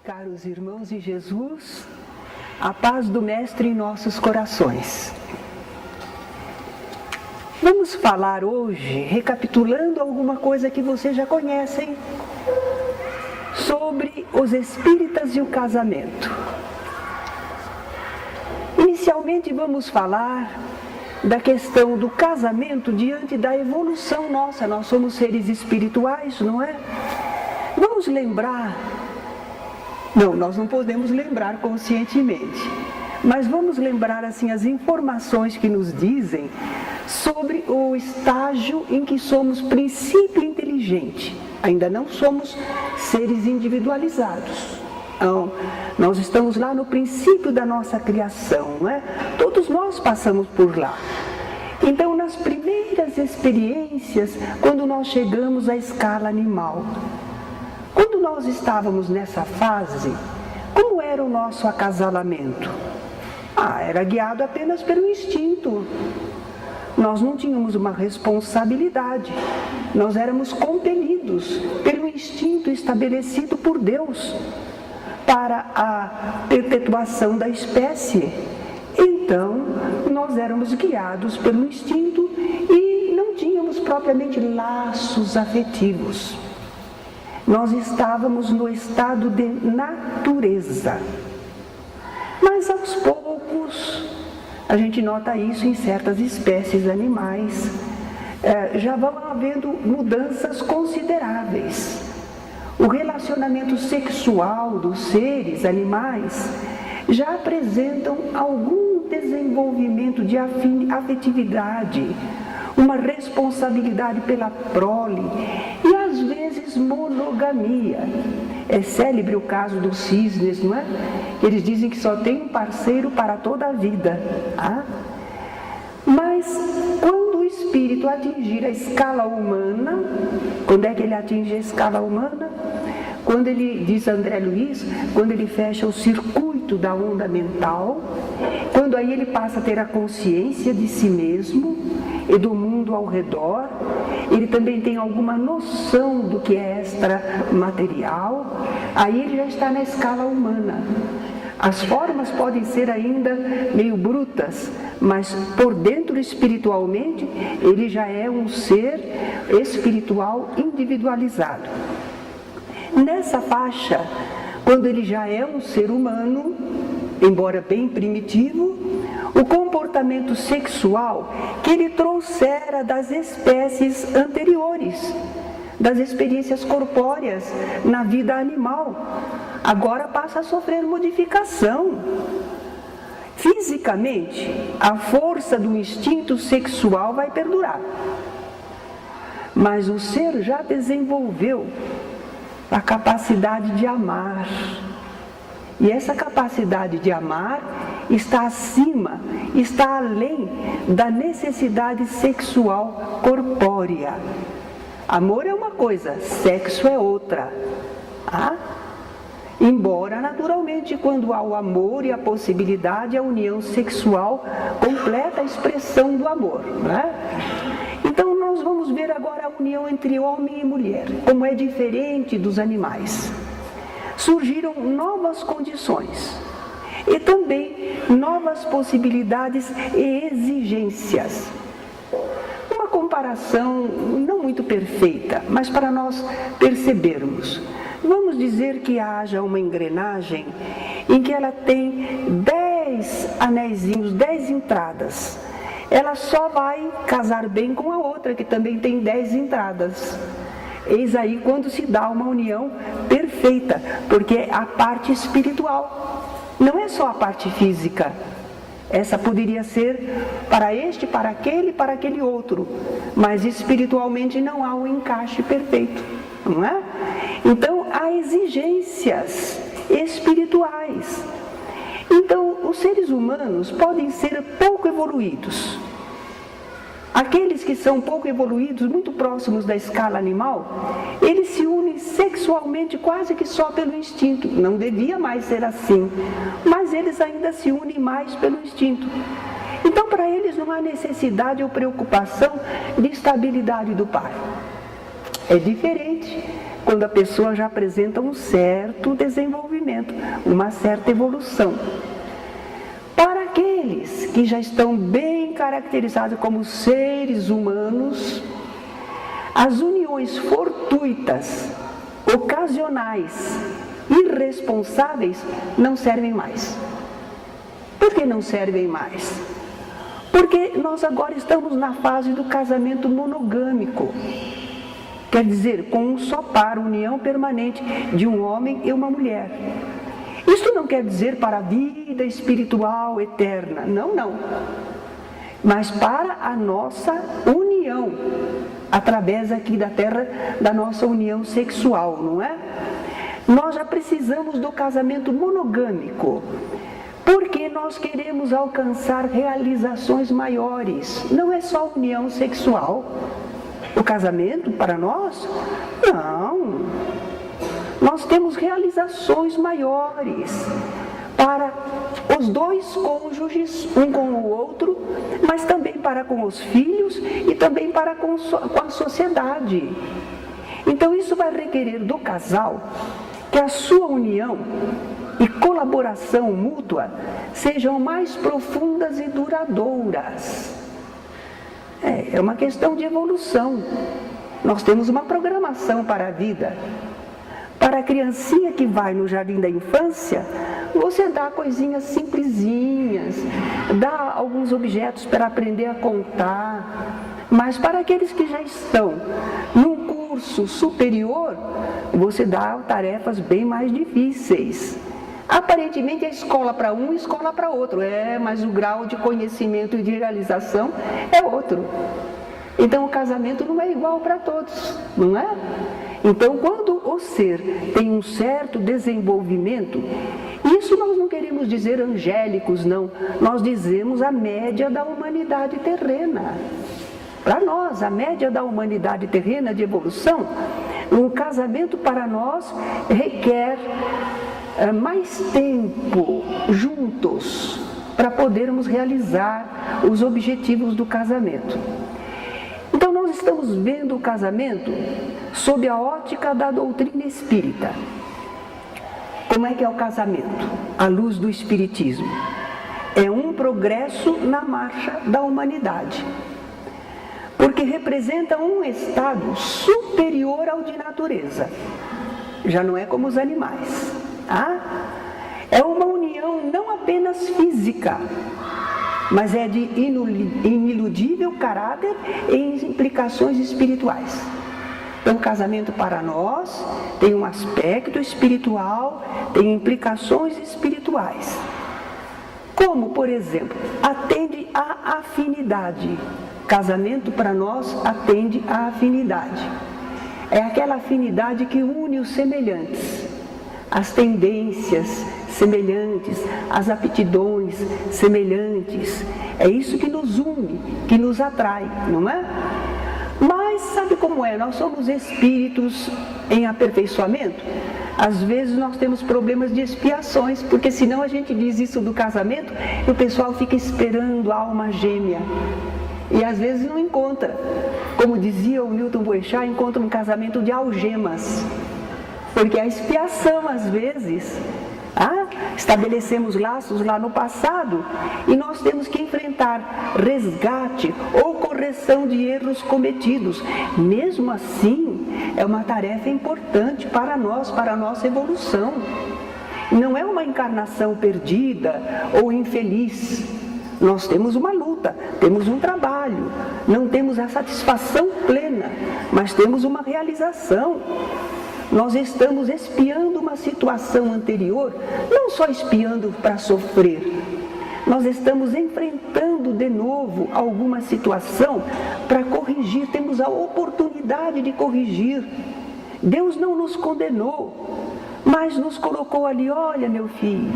Caros irmãos de Jesus, a paz do Mestre em nossos corações. Vamos falar hoje, recapitulando alguma coisa que vocês já conhecem, sobre os espíritas e o casamento. Inicialmente vamos falar da questão do casamento diante da evolução nossa. Nós somos seres espirituais, não é? Vamos lembrar... Não, nós não podemos lembrar conscientemente, mas vamos lembrar assim as informações que nos dizem sobre o estágio em que somos princípio inteligente. Ainda não somos seres individualizados. Não, nós estamos lá no princípio da nossa criação, não é? Todos nós passamos por lá. Então, nas primeiras experiências, quando nós chegamos à escala animal, quando nós estávamos nessa fase, como era o nosso acasalamento? Era guiado apenas pelo instinto. Nós não tínhamos uma responsabilidade. Nós éramos compelidos pelo instinto estabelecido por Deus para a perpetuação da espécie. Então, nós éramos guiados pelo instinto e não tínhamos propriamente laços afetivos. Nós estávamos no estado de natureza. Mas aos poucos, a gente nota isso em certas espécies animais, já vão havendo mudanças consideráveis. O relacionamento sexual dos seres animais já apresentam algum desenvolvimento de afetividade, uma responsabilidade pela prole e às vezes monogamia. É célebre o caso dos cisnes, não é? Eles dizem que só tem um parceiro para toda a vida. Mas quando o espírito atingir a escala humana, quando é que ele atinge a escala humana? Quando ele, diz André Luiz, quando ele fecha o circuito da onda mental, quando aí ele passa a ter a consciência de si mesmo e do mundo ao redor, ele também tem alguma noção do que é extramaterial, aí ele já está na escala humana. As formas podem ser ainda meio brutas, mas por dentro espiritualmente ele já é um ser espiritual individualizado. Nessa faixa, quando ele já é um ser humano, embora bem primitivo, o comportamento sexual que ele trouxera das espécies anteriores, das experiências corpóreas na vida animal, agora passa a sofrer modificação. Fisicamente, a força do instinto sexual vai perdurar, mas o ser já desenvolveu a capacidade de amar. E essa capacidade de amar está acima, está além da necessidade sexual corpórea. Amor é uma coisa, sexo é outra. Embora, naturalmente, quando há o amor e a possibilidade, a união sexual completa a expressão do amor, não é? Então, nós vamos ver agora a união entre homem e mulher, como é diferente dos animais. Surgiram novas condições e também novas possibilidades e exigências. Uma comparação não muito perfeita, mas para nós percebermos. Vamos dizer que haja uma engrenagem em que ela tem 10 anéisinhos, 10 entradas. Ela só vai casar bem com a outra, que também tem 10 entradas. Eis aí quando se dá uma união perfeita, porque é a parte espiritual, não é só a parte física. Essa poderia ser para este, para aquele outro, mas espiritualmente não há um encaixe perfeito, não é? Então há exigências espirituais. Então os seres humanos podem ser pouco evoluídos. Aqueles que são pouco evoluídos, muito próximos da escala animal, eles se unem sexualmente quase que só pelo instinto. Não devia mais ser assim, mas eles ainda se unem mais pelo instinto. Então, para eles não há necessidade ou preocupação de estabilidade do par. É diferente quando a pessoa já apresenta um certo desenvolvimento, uma certa evolução. Para aqueles que já estão bem caracterizados como seres humanos, as uniões fortuitas, ocasionais, irresponsáveis não servem mais. Por que não servem mais? Porque nós agora estamos na fase do casamento monogâmico. Quer dizer, com um só par, união permanente de um homem e uma mulher. Isto não quer dizer para a vida espiritual eterna, não. Mas para a nossa união, através aqui da Terra, da nossa união sexual, não é? Nós já precisamos do casamento monogâmico, porque nós queremos alcançar realizações maiores. Não é só união sexual. O casamento para nós? Não. Nós temos realizações maiores para os dois cônjuges, um com o outro, mas também para com os filhos e também para com a sociedade. Então isso vai requerer do casal que a sua união e colaboração mútua sejam mais profundas e duradouras. É uma questão de evolução. Nós temos uma programação para a vida. Para a criancinha que vai no jardim da infância, você dá coisinhas simplesinhas, dá alguns objetos para aprender a contar. Mas para aqueles que já estão num curso superior, você dá tarefas bem mais difíceis. Aparentemente é escola para um e escola para outro, mas o grau de conhecimento e de realização é outro. Então o casamento não é igual para todos, não é? Então quando o ser tem um certo desenvolvimento, isso nós não queremos dizer angélicos, não. Nós dizemos a média da humanidade terrena. Para nós, a média da humanidade terrena de evolução, um casamento para nós requer mais tempo juntos para podermos realizar os objetivos do casamento. Então nós estamos vendo o casamento sob a ótica da doutrina espírita. Como é que é o casamento? À luz do espiritismo. É um progresso na marcha da humanidade. Porque representa um estado superior ao de natureza. Já não é como os animais. É uma união não apenas física, mas é de iniludível caráter e implicações espirituais. Então, o casamento para nós tem um aspecto espiritual, tem implicações espirituais. Como, por exemplo, atende à afinidade. Casamento para nós atende à afinidade. É aquela afinidade que une os semelhantes. As tendências semelhantes, as aptidões semelhantes. É isso que nos une, que nos atrai, não é? Mas sabe como é? Nós somos espíritos em aperfeiçoamento. Às vezes nós temos problemas de expiações, porque senão a gente diz isso do casamento e o pessoal fica esperando a alma gêmea. E às vezes não encontra. Como dizia o Newton Boechat, encontra um casamento de algemas. Porque a expiação, às vezes, estabelecemos laços lá no passado e nós temos que enfrentar resgate ou correção de erros cometidos. Mesmo assim, é uma tarefa importante para nós, para a nossa evolução. Não é uma encarnação perdida ou infeliz. Nós temos uma luta, temos um trabalho, não temos a satisfação plena, mas temos uma realização. Nós estamos expiando uma situação anterior, não só expiando para sofrer. Nós estamos enfrentando de novo alguma situação para corrigir, temos a oportunidade de corrigir. Deus não nos condenou, mas nos colocou ali, olha meu filho,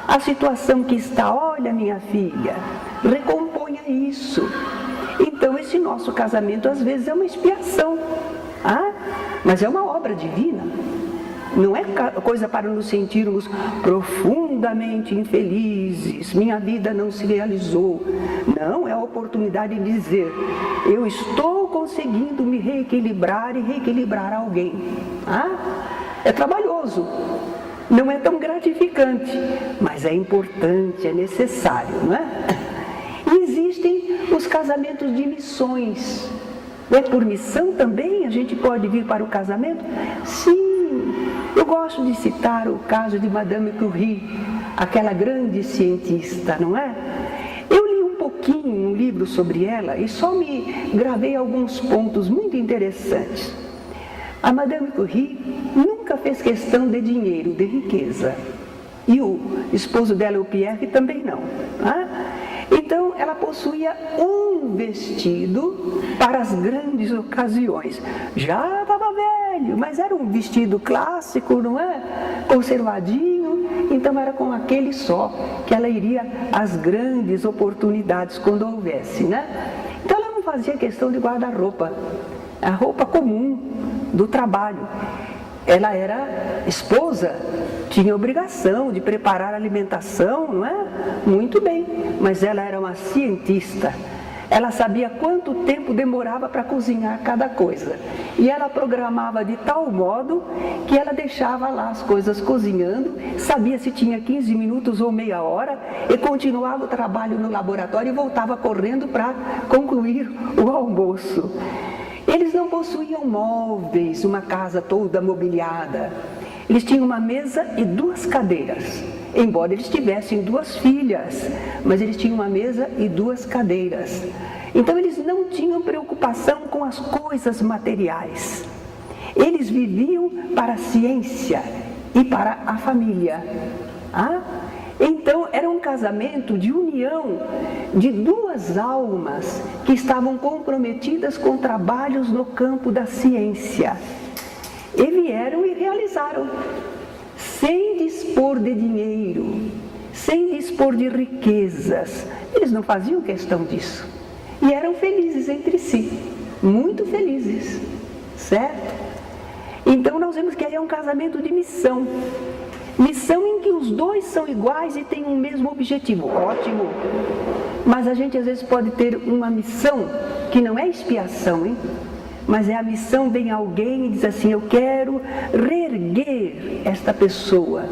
a situação que está, olha minha filha, recomponha isso. Então esse nosso casamento às vezes é uma expiação, mas é uma obra divina. não é coisa para nos sentirmos profundamente infelizes, minha vida não se realizou. Não, é a oportunidade de dizer, eu estou conseguindo me reequilibrar e reequilibrar alguém. É trabalhoso, não é tão gratificante, mas é importante, é necessário, não é? E existem os casamentos de missões. Por missão também a gente pode vir para o casamento? Sim, eu gosto de citar o caso de Madame Curie, aquela grande cientista, não é? Eu li um pouquinho um livro sobre ela e só me gravei alguns pontos muito interessantes. A Madame Curie nunca fez questão de dinheiro, de riqueza. E o esposo dela, o Pierre, também não. Então, ela possuía um vestido para as grandes ocasiões. Já estava velho, mas era um vestido clássico, não é? Conservadinho. Então, era com aquele só que ela iria às grandes oportunidades quando houvesse, né? Então, ela não fazia questão de guarda-roupa. A roupa comum do trabalho. Ela era esposa, tinha obrigação de preparar a alimentação, não é? Muito bem, mas ela era uma cientista. Ela sabia quanto tempo demorava para cozinhar cada coisa. E ela programava de tal modo que ela deixava lá as coisas cozinhando, sabia se tinha 15 minutos ou meia hora, e continuava o trabalho no laboratório e voltava correndo para concluir o almoço. Eles não possuíam móveis, uma casa toda mobiliada. Eles tinham uma mesa e 2 cadeiras. Embora eles tivessem 2 filhas, mas eles tinham uma mesa e 2 cadeiras. Então eles não tinham preocupação com as coisas materiais. Eles viviam para a ciência e para a família. Então era um casamento de união de 2 almas que estavam comprometidas com trabalhos no campo da ciência. E vieram e realizaram, sem dispor de dinheiro, sem dispor de riquezas. Eles não faziam questão disso. E eram felizes entre si, muito felizes, certo? Então nós vemos que aí é um casamento de missão. Missão em que os 2 são iguais e têm um mesmo objetivo. Ótimo! Mas a gente às vezes pode ter uma missão que não é expiação, hein? Mas é a missão, vem alguém e diz assim, eu quero reerguer esta pessoa.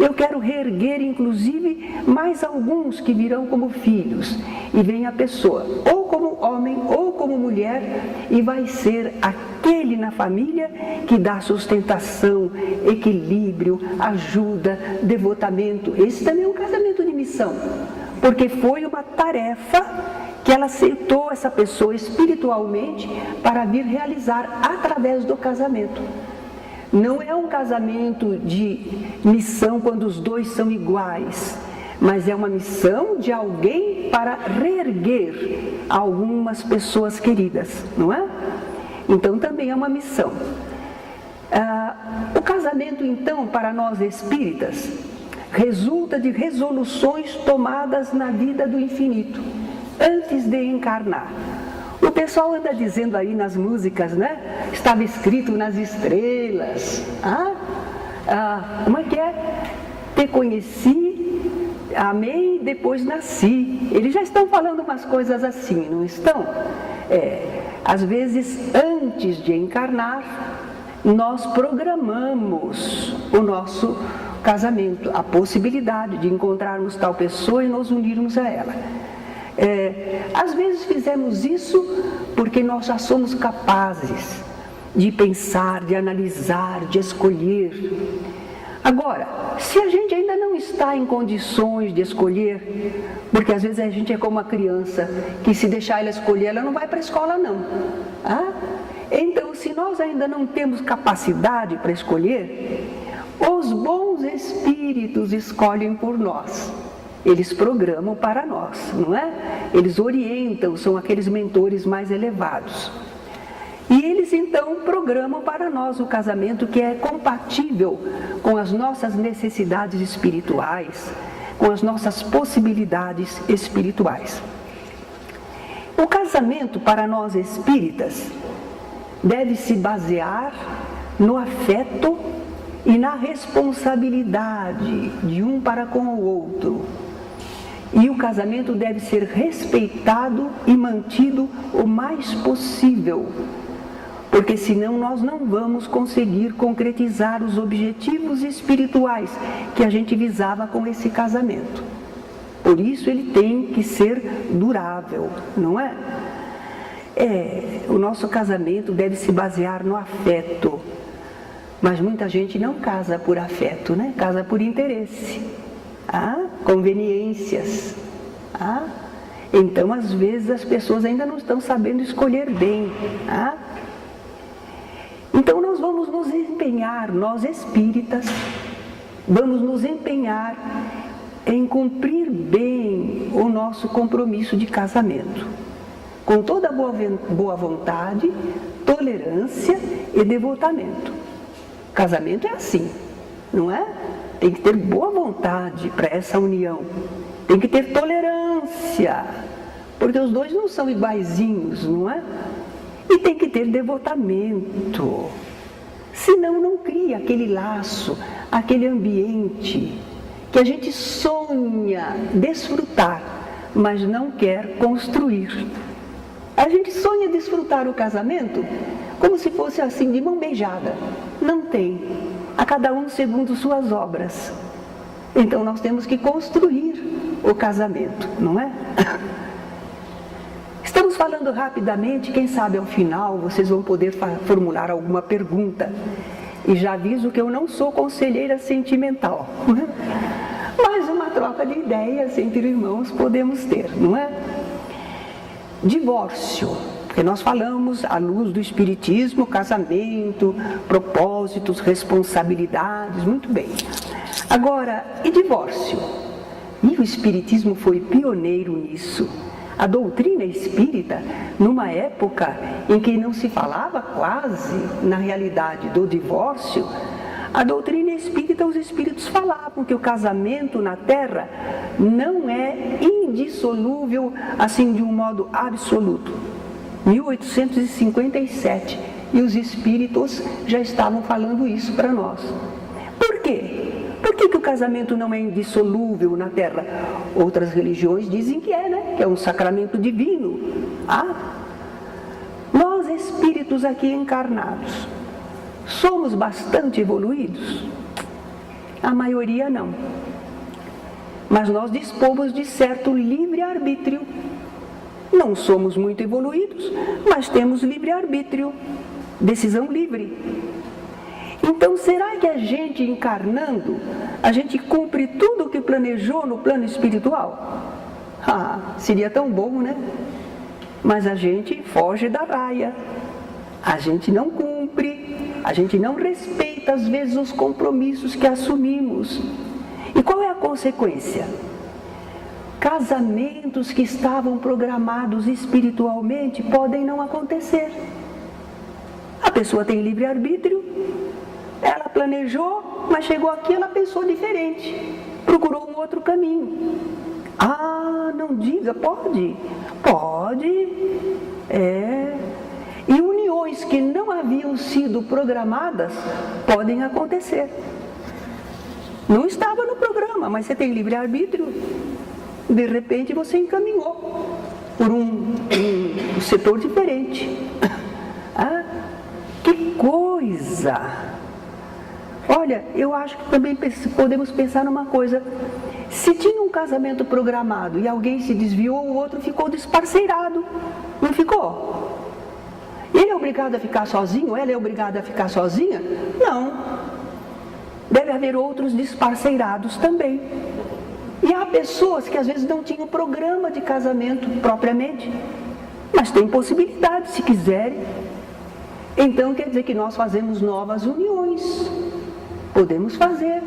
Eu quero reerguer, inclusive, mais alguns que virão como filhos. E vem a pessoa, ou como homem, ou como mulher, e vai ser aquele na família que dá sustentação, equilíbrio, ajuda, devotamento. Esse também é um casamento de missão, porque foi uma tarefa que ela aceitou essa pessoa espiritualmente para vir realizar através do casamento. Não é um casamento de missão quando os 2 são iguais, mas é uma missão de alguém para reerguer algumas pessoas queridas, não é? Então também é uma missão. O casamento, então, para nós espíritas, resulta de resoluções tomadas na vida do infinito, antes de encarnar. O pessoal anda dizendo aí nas músicas, né? Estava escrito nas estrelas. Como é que é? Te conheci, amei, depois nasci. Eles já estão falando umas coisas assim, não estão? Às vezes, antes de encarnar, nós programamos o nosso casamento, a possibilidade de encontrarmos tal pessoa e nos unirmos a ela. Às vezes fizemos isso porque nós já somos capazes de pensar, de analisar, de escolher. Agora, se a gente ainda não está em condições de escolher, porque às vezes a gente é como uma criança, que se deixar ela escolher, ela não vai para a escola não. Então, se nós ainda não temos capacidade para escolher, os bons espíritos escolhem por nós. Eles programam para nós, não é? Eles orientam, são aqueles mentores mais elevados. E eles então programam para nós o casamento que é compatível com as nossas necessidades espirituais, com as nossas possibilidades espirituais. O casamento para nós espíritas deve se basear no afeto e na responsabilidade de um para com o outro. E o casamento deve ser respeitado e mantido o mais possível, porque senão nós não vamos conseguir concretizar os objetivos espirituais que a gente visava com esse casamento. Por isso ele tem que ser durável, não é? O nosso casamento deve se basear no afeto, mas muita gente não casa por afeto, né? Casa por interesse, conveniências. Então, às vezes, as pessoas ainda não estão sabendo escolher bem. Então, nós vamos nos empenhar, nós espíritas, vamos nos empenhar em cumprir bem o nosso compromisso de casamento, com toda boa vontade, tolerância e devotamento. Casamento é assim, não é? Tem que ter boa vontade para essa união, tem que ter tolerância, porque os dois não são iguaizinhos, não é? E tem que ter devotamento, senão não cria aquele laço, aquele ambiente que a gente sonha desfrutar, mas não quer construir. A gente sonha desfrutar o casamento como se fosse assim, de mão beijada. Não tem. A cada um segundo suas obras. Então nós temos que construir o casamento, não é? Estamos falando rapidamente, quem sabe ao final vocês vão poder formular alguma pergunta. E já aviso que eu não sou conselheira sentimental. Mas uma troca de ideias entre irmãos podemos ter, não é? Divórcio, porque nós falamos à luz do Espiritismo, casamento, propósitos, responsabilidades, muito bem. Agora, e divórcio? E o Espiritismo foi pioneiro nisso. A doutrina espírita, numa época em que não se falava quase, na realidade, do divórcio, a doutrina espírita, os espíritos falavam que o casamento na Terra não é indissolúvel, assim, de um modo absoluto. 1857, e os espíritos já estavam falando isso para nós. Por quê? Por que o casamento não é indissolúvel na Terra? Outras religiões dizem que é, né? Que é um sacramento divino. Nós, espíritos aqui encarnados, somos bastante evoluídos? A maioria não. Mas nós dispomos de certo livre-arbítrio. Não somos muito evoluídos, mas temos livre-arbítrio, decisão livre. Então, será que a gente encarnando, a gente cumpre tudo o que planejou no plano espiritual? Seria tão bom, né? Mas a gente foge da raia, a gente não cumpre, a gente não respeita às vezes os compromissos que assumimos. E qual é a consequência? Casamentos que estavam programados espiritualmente podem não acontecer. A pessoa tem livre-arbítrio, ela planejou, mas chegou aqui, ela pensou diferente, procurou um outro caminho. Não diga, pode? Pode, E uniões que não haviam sido programadas podem acontecer. Não estava no programa, mas você tem livre-arbítrio. De repente você encaminhou por um setor diferente. Que coisa! Olha, eu acho que também podemos pensar numa coisa. Se tinha um casamento programado e alguém se desviou, o outro ficou desparceirado. Não ficou? Ele é obrigado a ficar sozinho? Ela é obrigada a ficar sozinha? Não. Deve haver outros desparceirados também. E há pessoas que às vezes não tinham programa de casamento propriamente, mas tem possibilidade se quiserem. Então quer dizer que nós fazemos novas uniões. Podemos fazer,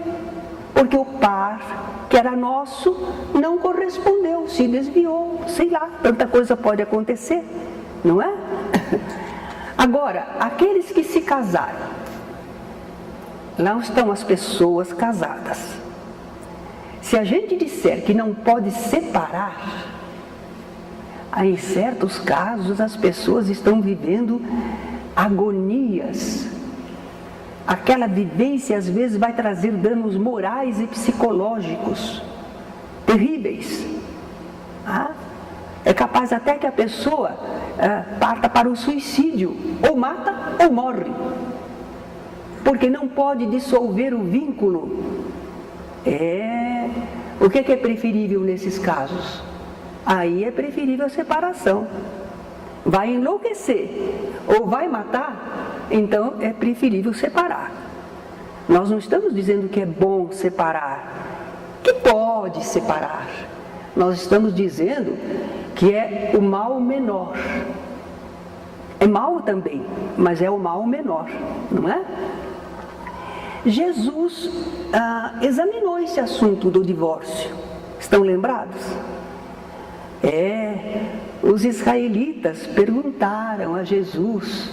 porque o par que era nosso não correspondeu, se desviou, sei lá, tanta coisa pode acontecer, não é? Agora, aqueles que se casaram, lá estão as pessoas casadas. Se a gente disser que não pode separar, em certos casos as pessoas estão vivendo agonias aquela vivência às vezes vai trazer danos morais e psicológicos terríveis. É capaz até que a pessoa parta para o suicídio, ou mata ou morre, porque não pode dissolver o vínculo. O que é preferível nesses casos? Aí é preferível a separação. Vai enlouquecer ou vai matar, então é preferível separar. Nós não estamos dizendo que é bom separar, que pode separar. Nós estamos dizendo que é o mal menor. É mal também, mas é o mal menor, não é? Jesus examinou esse assunto do divórcio. Estão lembrados? Os israelitas perguntaram a Jesus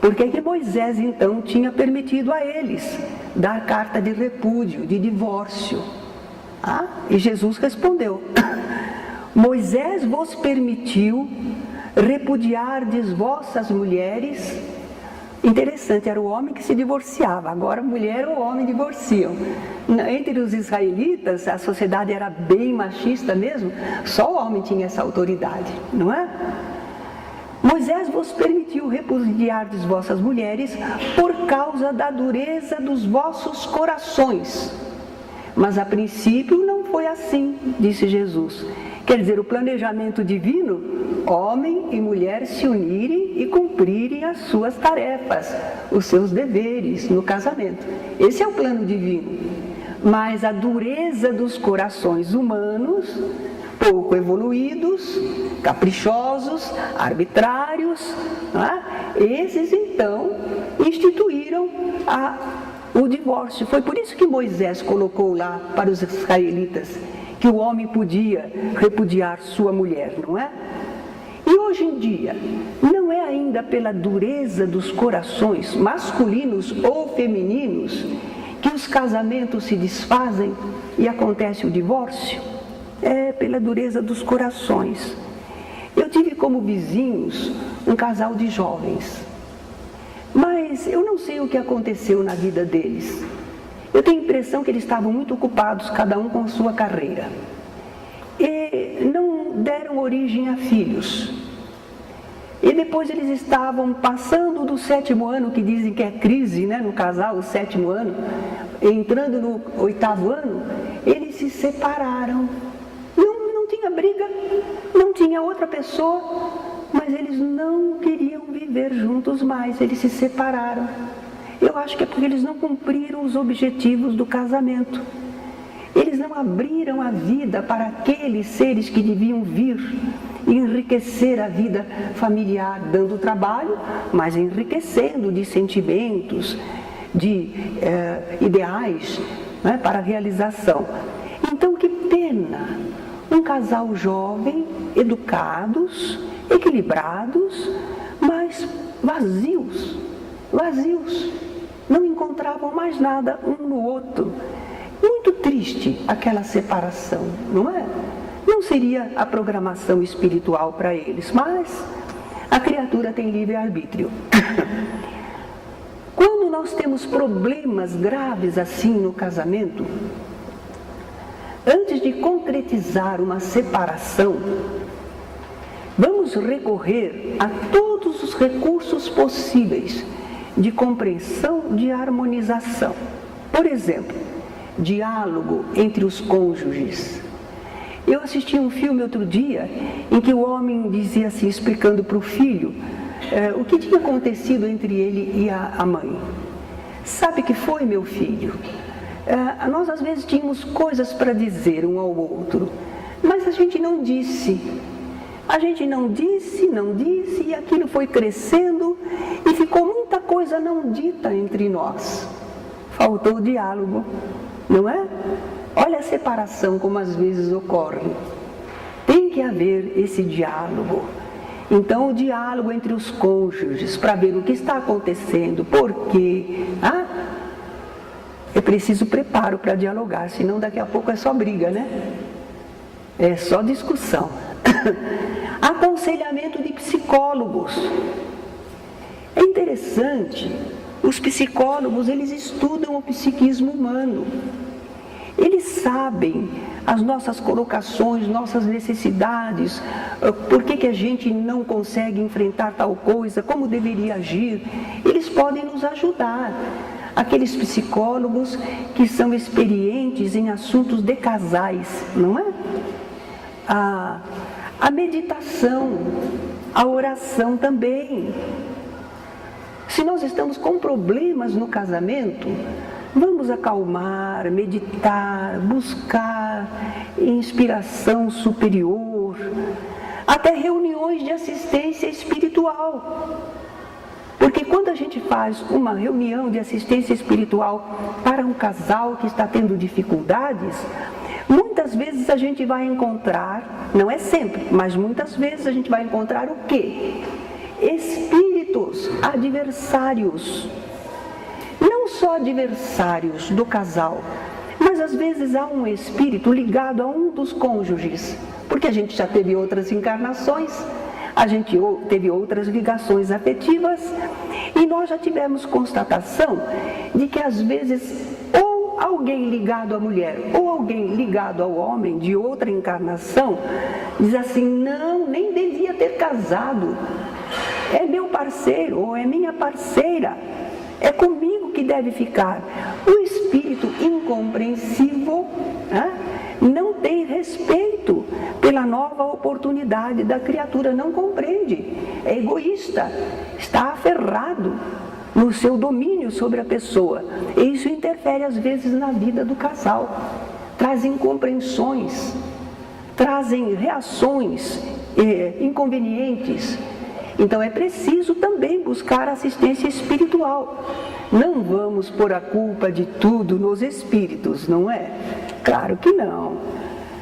por que Moisés então tinha permitido a eles dar carta de repúdio, de divórcio. E Jesus respondeu: Moisés vos permitiu repudiardes vossas mulheres. Interessante, era o homem que se divorciava, agora a mulher ou o homem divorciam. Entre os israelitas, a sociedade era bem machista mesmo, só o homem tinha essa autoridade, não é? Moisés vos permitiu repudiardes vossas mulheres por causa da dureza dos vossos corações. Mas a princípio não foi assim, disse Jesus. Quer dizer, o planejamento divino, homem e mulher se unirem e cumprirem as suas tarefas, os seus deveres no casamento. Esse é o plano divino. Mas a dureza dos corações humanos, pouco evoluídos, caprichosos, arbitrários, esses então instituíram o divórcio. Foi por isso que Moisés colocou lá para os israelitas que o homem podia repudiar sua mulher, não é? E hoje em dia, não é ainda pela dureza dos corações, masculinos ou femininos, que os casamentos se desfazem e acontece o divórcio? É pela dureza dos corações. Eu tive como vizinhos um casal de jovens, mas eu não sei o que aconteceu na vida deles. Eu tenho a impressão que eles estavam muito ocupados, cada um com a sua carreira, e não deram origem a filhos. E depois eles estavam passando do 7º ano, que dizem que é crise, né, no casal, o 7º ano, entrando no 8º ano, eles se separaram. Não tinha briga, não tinha outra pessoa, mas eles não queriam viver juntos mais, eles se separaram. Eu acho que é porque eles não cumpriram os objetivos do casamento. Eles não abriram a vida para aqueles seres que deviam vir e enriquecer a vida familiar, dando trabalho, mas enriquecendo de sentimentos, de ideais, né, para a realização. Então, que pena! Um casal jovem, educados, equilibrados, mas vazios. Não encontravam mais nada um no outro. Muito triste aquela separação, não é? Não seria a programação espiritual para eles, mas a criatura tem livre-arbítrio. Quando nós temos problemas graves assim no casamento, antes de concretizar uma separação, vamos recorrer a todos os recursos possíveis de compreensão, de harmonização. Por exemplo, diálogo entre os cônjuges. Eu assisti um filme outro dia em que o homem dizia assim, explicando para o filho o que tinha acontecido entre ele e a mãe. Sabe o que foi, meu filho? Nós às vezes tínhamos coisas para dizer um ao outro, mas a gente não disse. A gente não disse, e aquilo foi crescendo e ficou muita coisa não dita entre nós. Faltou o diálogo, não é? Olha a separação como às vezes ocorre. Tem que haver esse diálogo. Então, o diálogo entre os cônjuges, para ver o que está acontecendo, por quê. É preciso preparo para dialogar, senão daqui a pouco é só briga, né? É só discussão. Aconselhamento de psicólogos. É interessante Os psicólogos, eles estudam o psiquismo humano. Eles sabem as nossas colocações, nossas necessidades, por que a gente não consegue enfrentar tal coisa, como deveria agir. Eles podem nos ajudar. Aqueles psicólogos que são experientes em assuntos de casais, não é? A meditação, a oração também. Se nós estamos com problemas no casamento, vamos acalmar, meditar, buscar inspiração superior, até reuniões de assistência espiritual. Porque quando a gente faz uma reunião de assistência espiritual para um casal que está tendo dificuldades, muitas vezes a gente vai encontrar, não é sempre, mas muitas vezes a gente vai encontrar o quê? Espíritos adversários. Não só adversários do casal, mas às vezes há um espírito ligado a um dos cônjuges, porque a gente já teve outras encarnações, a gente teve outras ligações afetivas e nós já tivemos constatação de que às vezes ou alguém ligado à mulher ou alguém ligado ao homem de outra encarnação diz assim, não, nem devia ter casado, é meu parceiro ou é minha parceira, é comigo que deve ficar. O espírito incompreensivo não tem respeito pela nova oportunidade da criatura, não compreende, é egoísta, está aferrado no seu domínio sobre a pessoa. E isso interfere às vezes na vida do casal, traz incompreensões, trazem reações inconvenientes. Então é preciso também buscar assistência espiritual. Não vamos pôr a culpa de tudo nos espíritos, não é? Claro que não.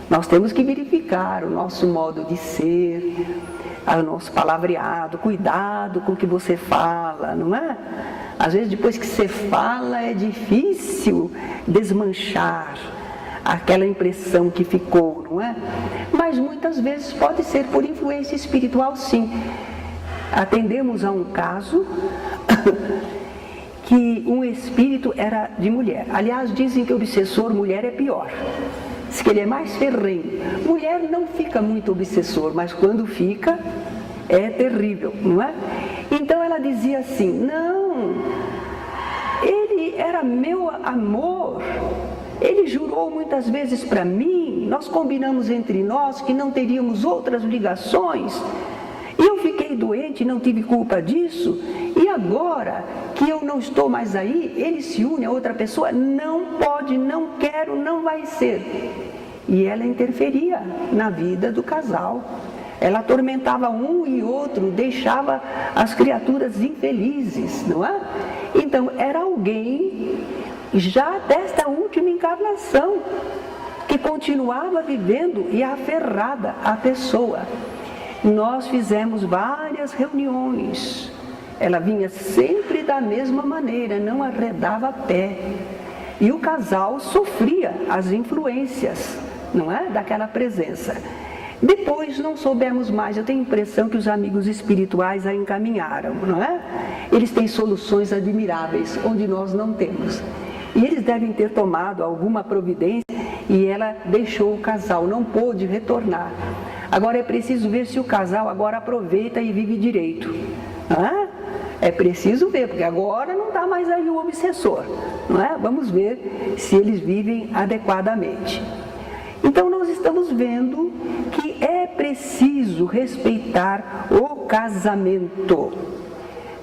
Nós temos que verificar o nosso modo de ser, o nosso palavreado, cuidado com o que você fala, não é? Às vezes depois que você fala é difícil desmanchar aquela impressão que ficou, não é? Mas muitas vezes pode ser por influência espiritual, sim. Atendemos a um caso que um espírito era de mulher. Aliás, dizem que o obsessor mulher é pior. Diz que ele é mais ferrenho. Mulher não fica muito obsessor, mas quando fica, é terrível, não é? Então ela dizia assim, não, ele era meu amor, ele jurou muitas vezes para mim, nós combinamos entre nós que não teríamos outras ligações, e eu fiquei doente, não tive culpa disso, e agora que eu não estou mais aí, ele se une a outra pessoa, não pode, não quero, não vai ser. E ela interferia na vida do casal. Ela atormentava um e outro, deixava as criaturas infelizes, não é? Então, era alguém já desta última encarnação que continuava vivendo e aferrada à pessoa. Nós fizemos várias reuniões. Ela vinha sempre da mesma maneira, não arredava pé. E o casal sofria as influências, não é? Daquela presença. Depois não soubemos mais, eu tenho a impressão que os amigos espirituais a encaminharam, não é? Eles têm soluções admiráveis, onde nós não temos. E eles devem ter tomado alguma providência e ela deixou o casal, não pôde retornar. Agora é preciso ver se o casal agora aproveita e vive direito. É preciso ver, porque agora não está mais aí o obsessor, não é? Vamos ver se eles vivem adequadamente. Então nós estamos vendo que é preciso respeitar o casamento.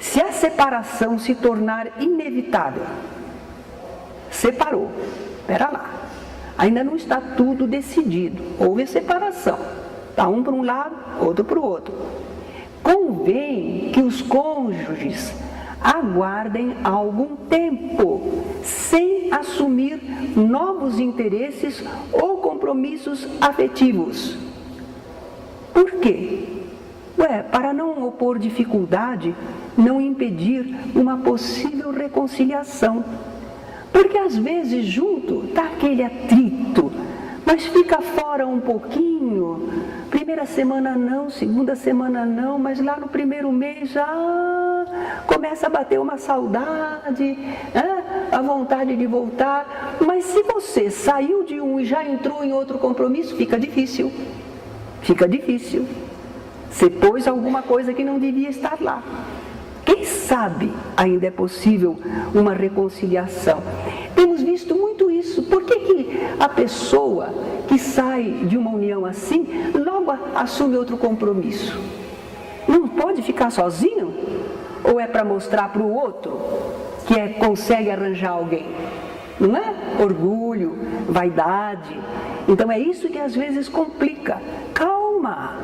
Se a separação se tornar inevitável, separou, espera lá, ainda não está tudo decidido, houve separação, está um para um lado, outro para o outro. Convém que os cônjuges aguardem algum tempo, sem assumir novos interesses ou compromissos afetivos. Por quê? Para não opor dificuldade, não impedir uma possível reconciliação. Porque às vezes junto está aquele atrito, mas fica fora um pouquinho, primeira semana não, segunda semana não, mas lá no primeiro mês já começa a bater uma saudade, a vontade de voltar. Mas se você saiu de um e já entrou em outro compromisso, fica difícil. Fica difícil. Você pôs alguma coisa que não devia estar lá. Quem sabe ainda é possível uma reconciliação. Temos visto muito isso. Por que a pessoa que sai de uma união assim, logo assume outro compromisso? Não pode ficar sozinho? Ou é para mostrar para o outro que consegue arranjar alguém? Não é? Orgulho, vaidade. Então é isso que às vezes complica. Calma!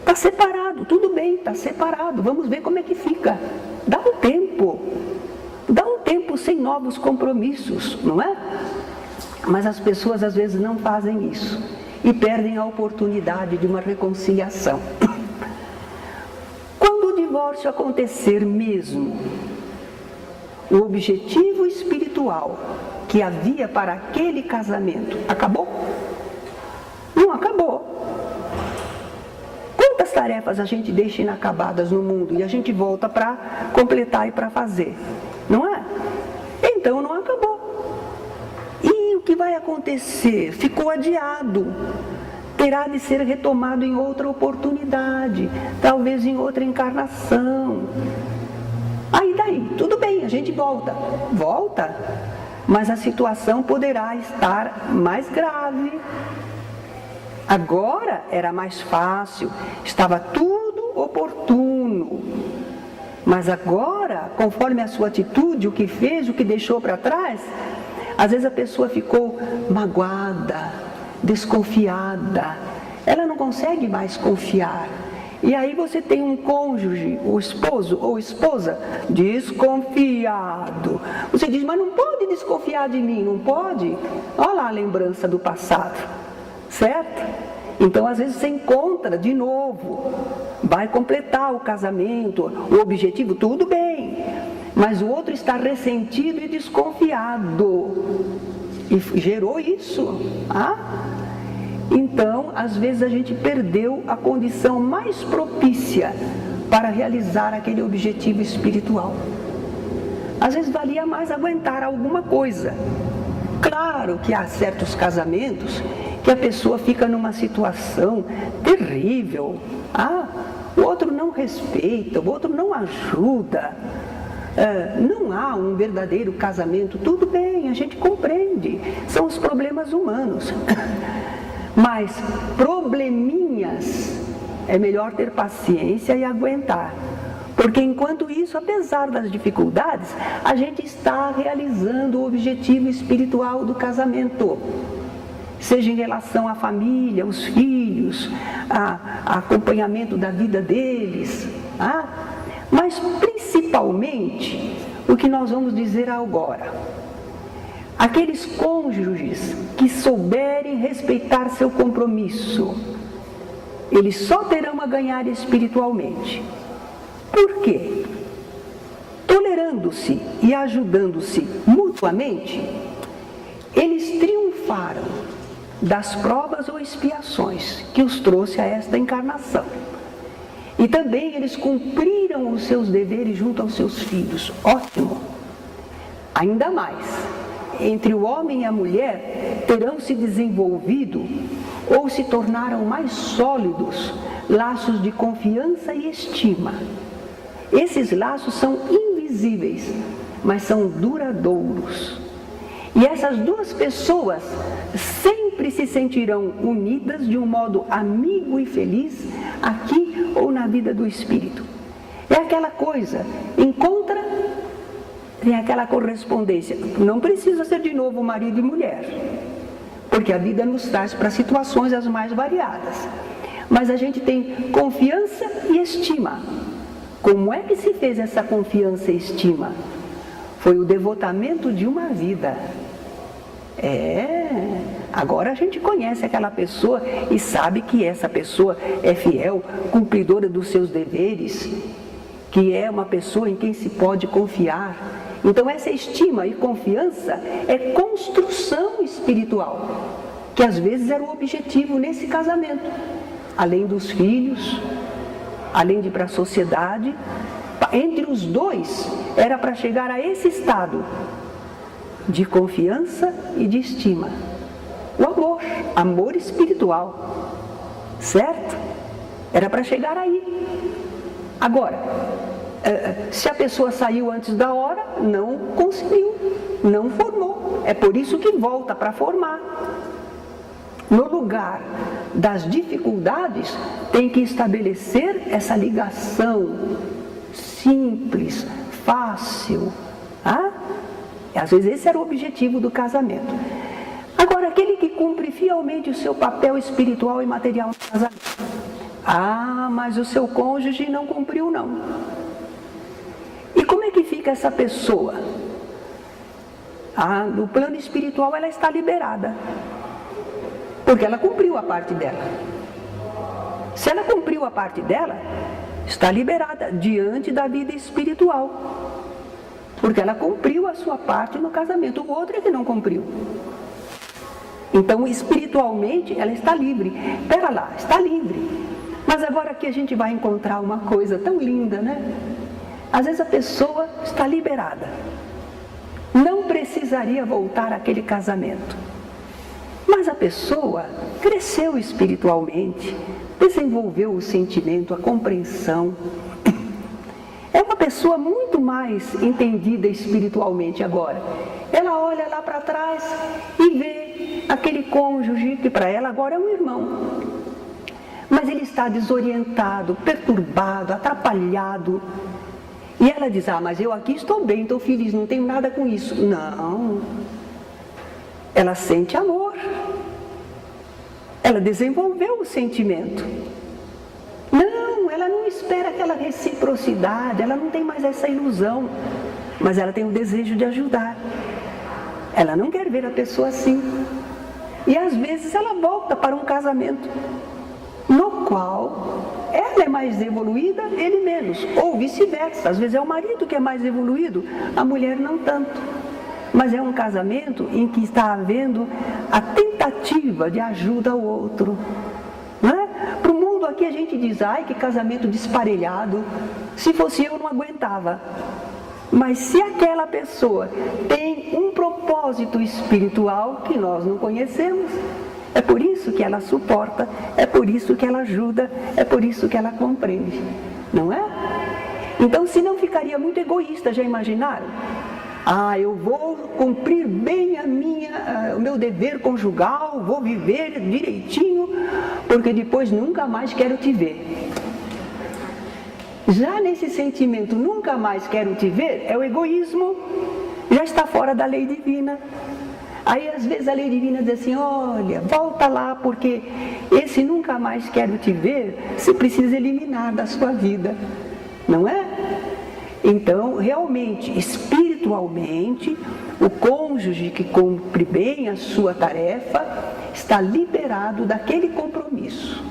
Está separado, tudo bem, está separado, vamos ver como é que fica. Dá um tempo sem novos compromissos, não é? Mas as pessoas às vezes não fazem isso e perdem a oportunidade de uma reconciliação. Quando o divórcio acontecer mesmo, o objetivo espiritual que havia para aquele casamento acabou? Não acabou. Quantas tarefas a gente deixa inacabadas no mundo e a gente volta para completar e para fazer, não é? Então não acabou. E o que vai acontecer? Ficou adiado. Terá de ser retomado em outra oportunidade, talvez em outra encarnação. Aí daí, tudo bem, a gente volta, mas a situação poderá estar mais grave. Agora era mais fácil, estava tudo oportuno. Mas agora, conforme a sua atitude, o que fez, o que deixou para trás, às vezes a pessoa ficou magoada, desconfiada. Ela não consegue mais confiar. E aí você tem um cônjuge, o esposo ou esposa, desconfiado. Você diz, mas não pode desconfiar de mim, não pode? Olha lá a lembrança do passado. Certo? Então, às vezes, você encontra de novo, vai completar o casamento, o objetivo, tudo bem, mas o outro está ressentido e desconfiado, e gerou isso. Então, às vezes, a gente perdeu a condição mais propícia para realizar aquele objetivo espiritual. Às vezes, valia mais aguentar alguma coisa. Claro que há certos casamentos que a pessoa fica numa situação terrível. O outro não respeita, o outro não ajuda. Não há um verdadeiro casamento. Tudo bem, a gente compreende. São os problemas humanos. Mas probleminhas, é melhor ter paciência e aguentar. Porque enquanto isso, apesar das dificuldades, a gente está realizando o objetivo espiritual do casamento. Seja em relação à família, aos filhos, a acompanhamento da vida deles. Mas principalmente, o que nós vamos dizer agora. Aqueles cônjuges que souberem respeitar seu compromisso, eles só terão a ganhar espiritualmente. Por quê? Tolerando-se e ajudando-se mutuamente, eles triunfaram das provas ou expiações que os trouxe a esta encarnação. E também eles cumpriram os seus deveres junto aos seus filhos. Ótimo! Ainda mais, entre o homem e a mulher terão se desenvolvido ou se tornaram mais sólidos laços de confiança e estima. Esses laços são invisíveis, mas são duradouros. E essas duas pessoas sempre se sentirão unidas de um modo amigo e feliz, aqui ou na vida do espírito. É aquela coisa, encontra, tem aquela correspondência. Não precisa ser de novo marido e mulher, porque a vida nos traz para situações as mais variadas. Mas a gente tem confiança e estima. Como é que se fez essa confiança e estima? Foi o devotamento de uma vida. Agora a gente conhece aquela pessoa e sabe que essa pessoa é fiel, cumpridora dos seus deveres, que é uma pessoa em quem se pode confiar. Então essa estima e confiança é construção espiritual, que às vezes era o objetivo nesse casamento. Além dos filhos, além de ir para a sociedade, Entre os dois, era para chegar a esse estado de confiança e de estima. O amor, amor espiritual, certo? Era para chegar aí. Agora, se a pessoa saiu antes da hora, não conseguiu, não formou. É por isso que volta para formar. No lugar das dificuldades, tem que estabelecer essa ligação simples, fácil. Às vezes esse era o objetivo do casamento. Agora, aquele que cumpre fielmente o seu papel espiritual e material no casamento. Mas o seu cônjuge não cumpriu, não. E como é que fica essa pessoa? No plano espiritual ela está liberada, porque ela cumpriu a parte dela. Se ela cumpriu a parte dela, está liberada diante da vida espiritual, porque ela cumpriu a sua parte no casamento. O outro é que não cumpriu. Então, espiritualmente, ela está livre. Pera lá, está livre. Mas agora aqui a gente vai encontrar uma coisa tão linda, né? Às vezes a pessoa está liberada, não precisaria voltar àquele casamento, mas a pessoa cresceu espiritualmente, desenvolveu o sentimento, a compreensão. É uma pessoa muito mais entendida espiritualmente agora. Ela olha lá para trás e vê aquele cônjuge que para ela agora é um irmão. Mas ele está desorientado, perturbado, atrapalhado. E ela diz, mas eu aqui estou bem, estou feliz, não tenho nada com isso. Não. Ela sente amor. Ela desenvolveu o sentimento. Não, ela não espera aquela reciprocidade, ela não tem mais essa ilusão. Mas ela tem o desejo de ajudar. Ela não quer ver a pessoa assim. E às vezes ela volta para um casamento no qual ela é mais evoluída, ele menos, ou vice-versa. Às vezes é o marido que é mais evoluído, a mulher não tanto. Mas é um casamento em que está havendo a tentativa de ajuda ao outro. Para o mundo aqui a gente diz, que casamento desparelhado. Se fosse eu, não aguentava. Mas se aquela pessoa tem um propósito espiritual que nós não conhecemos, é por isso que ela suporta, é por isso que ela ajuda, é por isso que ela compreende, não é? Então, se não ficaria muito egoísta, já imaginaram? Eu vou cumprir bem o meu dever conjugal, vou viver direitinho, porque depois nunca mais quero te ver. Já nesse sentimento, nunca mais quero te ver, é o egoísmo, já está fora da lei divina. Aí às vezes a lei divina diz assim, olha, volta lá, porque esse nunca mais quero te ver, você precisa eliminar da sua vida, não é? Então, realmente, espiritualmente, o cônjuge que cumpre bem a sua tarefa está liberado daquele compromisso.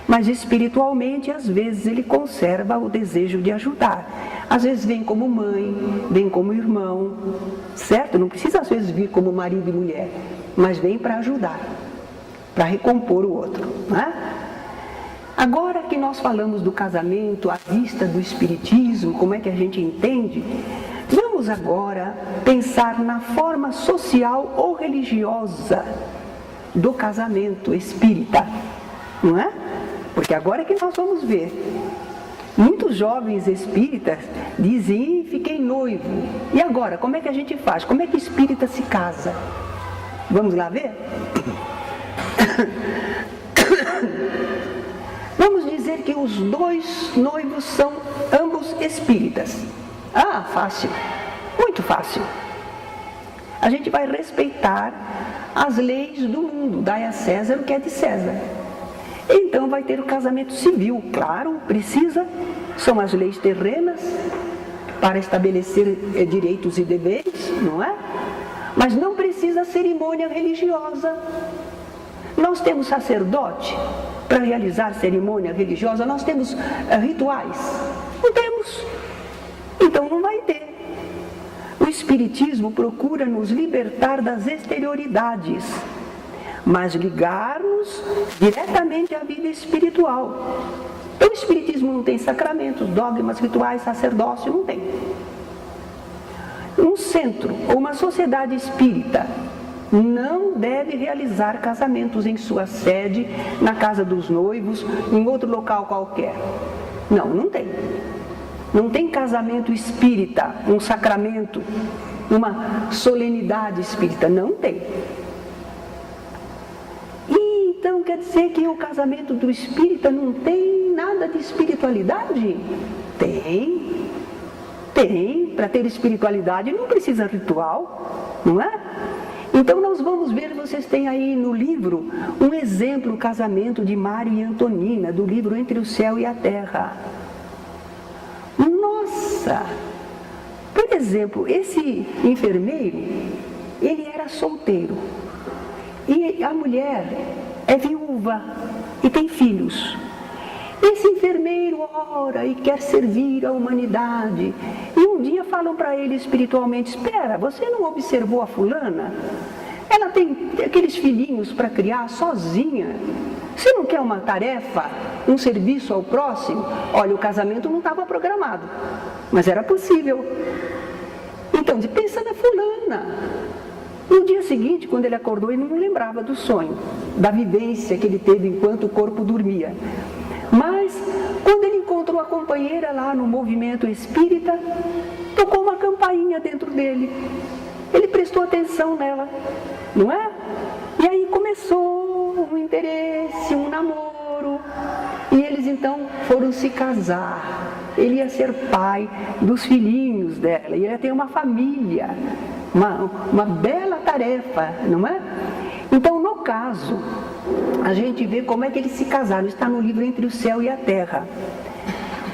Mas espiritualmente, às vezes, ele conserva o desejo de ajudar. Às vezes vem como mãe, vem como irmão, certo? Não precisa às vezes vir como marido e mulher, mas vem para ajudar, para recompor o outro, não é? Agora que nós falamos do casamento à vista do espiritismo, como é que a gente entende? Vamos agora pensar na forma social ou religiosa do casamento espírita, não é? Porque agora é que nós vamos ver. Muitos jovens espíritas dizem, fiquei noivo. E agora, como é que a gente faz? Como é que espírita se casa? Vamos lá ver? Vamos dizer que os dois noivos são ambos espíritas. Fácil. Muito fácil. A gente vai respeitar as leis do mundo. Dai a César o que é de César. Então vai ter o casamento civil, claro, precisa, são as leis terrenas para estabelecer direitos e deveres, não é? Mas não precisa cerimônia religiosa. Nós temos sacerdote para realizar cerimônia religiosa, nós temos rituais, não temos, então não vai ter. O Espiritismo procura nos libertar das exterioridades, mas ligar-nos diretamente à vida espiritual. Então o Espiritismo não tem sacramentos, dogmas, rituais, sacerdócio, não tem. Um centro ou uma sociedade espírita não deve realizar casamentos em sua sede, na casa dos noivos, em outro local qualquer. Não, não tem. Não tem casamento espírita, um sacramento, uma solenidade espírita, não tem. E então quer dizer que o casamento do espírita não tem nada de espiritualidade? Tem. Tem. Para ter espiritualidade não precisa ritual, não é? Então nós vamos ver, vocês têm aí no livro um exemplo, o casamento de Mário e Antonina, do livro Entre o Céu e a Terra. Nossa! Por exemplo, esse enfermeiro, ele era solteiro. E a mulher é viúva e tem filhos. Esse enfermeiro ora e quer servir a humanidade. E um dia falam para ele espiritualmente: espera, você não observou a fulana? Ela tem aqueles filhinhos para criar sozinha. Você não quer uma tarefa, um serviço ao próximo? Olha, o casamento não estava programado, mas era possível. Então, pensa na fulana. No dia seguinte, quando ele acordou, ele não lembrava do sonho, da vivência que ele teve enquanto o corpo dormia. Mas, quando ele encontrou a companheira lá no movimento espírita, tocou uma campainha dentro dele. Ele prestou atenção nela, não é? E aí começou um interesse, um namoro. E eles então foram se casar. Ele ia ser pai dos filhinhos dela, ia ter uma família, uma bela tarefa, não é? Então, no caso, a gente vê como é que eles se casaram, está no livro Entre o Céu e a Terra.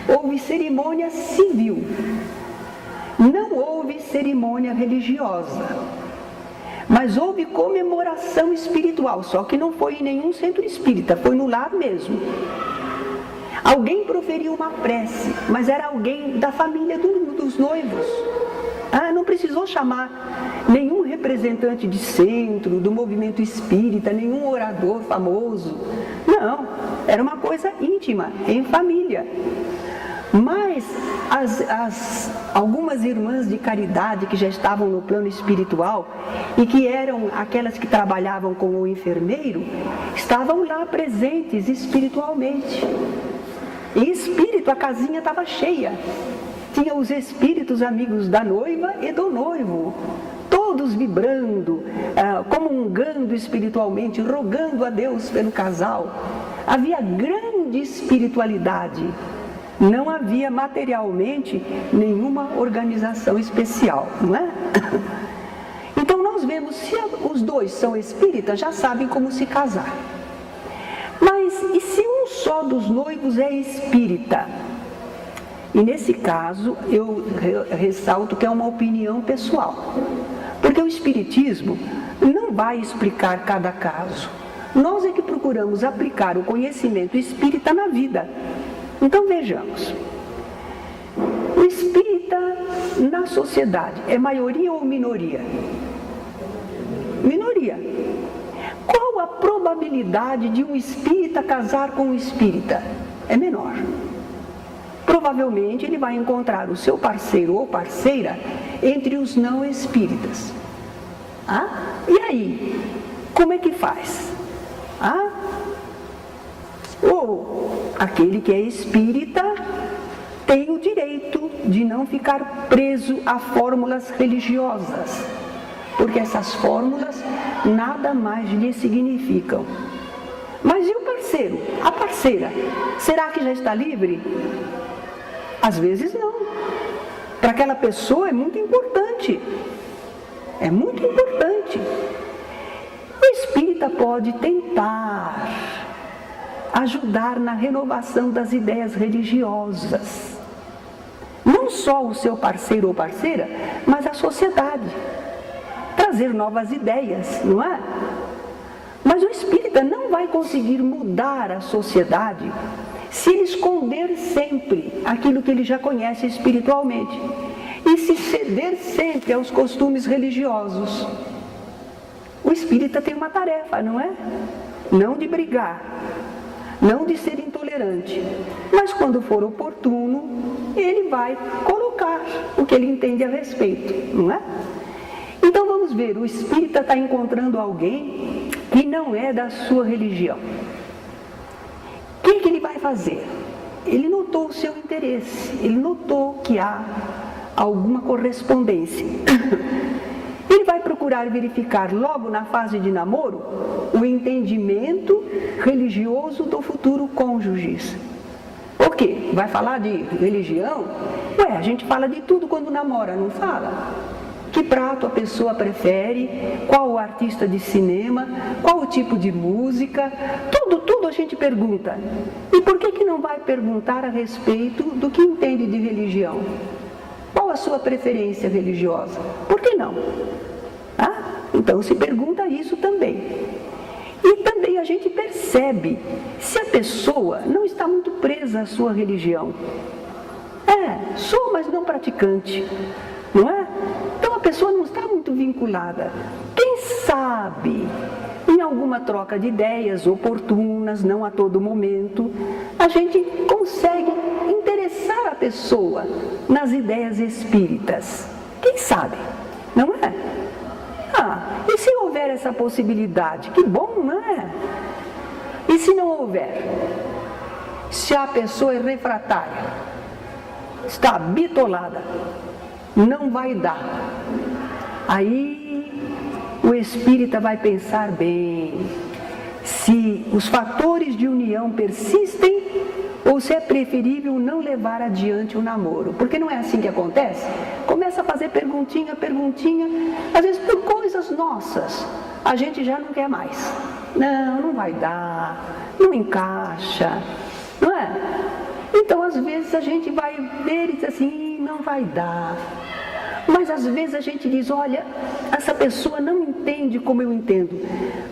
Houve cerimônia civil, não houve cerimônia religiosa, mas houve comemoração espiritual, só que não foi em nenhum centro espírita, foi no lar mesmo. Alguém proferiu uma prece, mas era alguém da família dos noivos. Não precisou chamar nenhum representante de centro, do movimento espírita, nenhum orador famoso. Não, era uma coisa íntima, em família. Mas algumas irmãs de caridade que já estavam no plano espiritual e que eram aquelas que trabalhavam com o enfermeiro, estavam lá presentes espiritualmente. Em espírito, a casinha estava cheia. Tinha os espíritos amigos da noiva e do noivo, todos vibrando, comungando espiritualmente, rogando a Deus pelo casal. Havia grande espiritualidade. Não havia materialmente nenhuma organização especial, não é? Então nós vemos, se os dois são espíritas, já sabem como se casar. Mas e se um só dos noivos é espírita? E nesse caso, eu ressalto que é uma opinião pessoal. Porque o Espiritismo não vai explicar cada caso. Nós é que procuramos aplicar o conhecimento espírita na vida. Então vejamos. O espírita na sociedade é maioria ou minoria? Minoria. Qual a probabilidade de um espírita casar com um espírita? É menor. Provavelmente ele vai encontrar o seu parceiro ou parceira entre os não espíritas. E aí? Como é que faz? Ou aquele que é espírita tem o direito de não ficar preso a fórmulas religiosas, porque essas fórmulas nada mais lhe significam. Mas e o parceiro? A parceira? Será que já está livre? Às vezes não. Para aquela pessoa é muito importante. É muito importante. O espírita pode tentar ajudar na renovação das ideias religiosas. Não só o seu parceiro ou parceira, mas a sociedade. Trazer novas ideias, não é? Mas o espírita não vai conseguir mudar a sociedade se ele esconder sempre aquilo que ele já conhece espiritualmente e se ceder sempre aos costumes religiosos. O espírita tem uma tarefa, não é? Não de brigar, não de ser intolerante tolerante. Mas quando for oportuno, ele vai colocar o que ele entende a respeito, não é? Então vamos ver, o espírita está encontrando alguém que não é da sua religião. O que ele vai fazer? Ele notou o seu interesse, ele notou que há alguma correspondência. Ele vai procurar verificar logo na fase de namoro o entendimento religioso do futuro cônjuge. O quê? Vai falar de religião? Ué, a gente fala de tudo quando namora, não fala? Que prato a pessoa prefere, qual o artista de cinema, qual o tipo de música, tudo a gente pergunta. E por que não vai perguntar a respeito do que entende de religião? Qual a sua preferência religiosa? Por que não? Então se pergunta isso também. E também a gente percebe se a pessoa não está muito presa à sua religião. Sou, mas não praticante, não é? Então a pessoa não está muito vinculada. Quem sabe, em alguma troca de ideias oportunas, não a todo momento, a gente consegue interessar a pessoa nas ideias espíritas. Quem sabe, não é? E se houver essa possibilidade? Que bom, não é? E se não houver? Se a pessoa é refratária, está bitolada, não vai dar. Aí o espírita vai pensar bem se os fatores de união persistem ou se é preferível não levar adiante o namoro. Porque não é assim que acontece? Começa a fazer perguntinha, às vezes por coisas nossas, a gente já não quer mais. Não vai dar, não encaixa, não é? Então às vezes a gente vai ver e diz assim, não vai dar. Mas às vezes a gente diz, olha, essa pessoa não entende como eu entendo,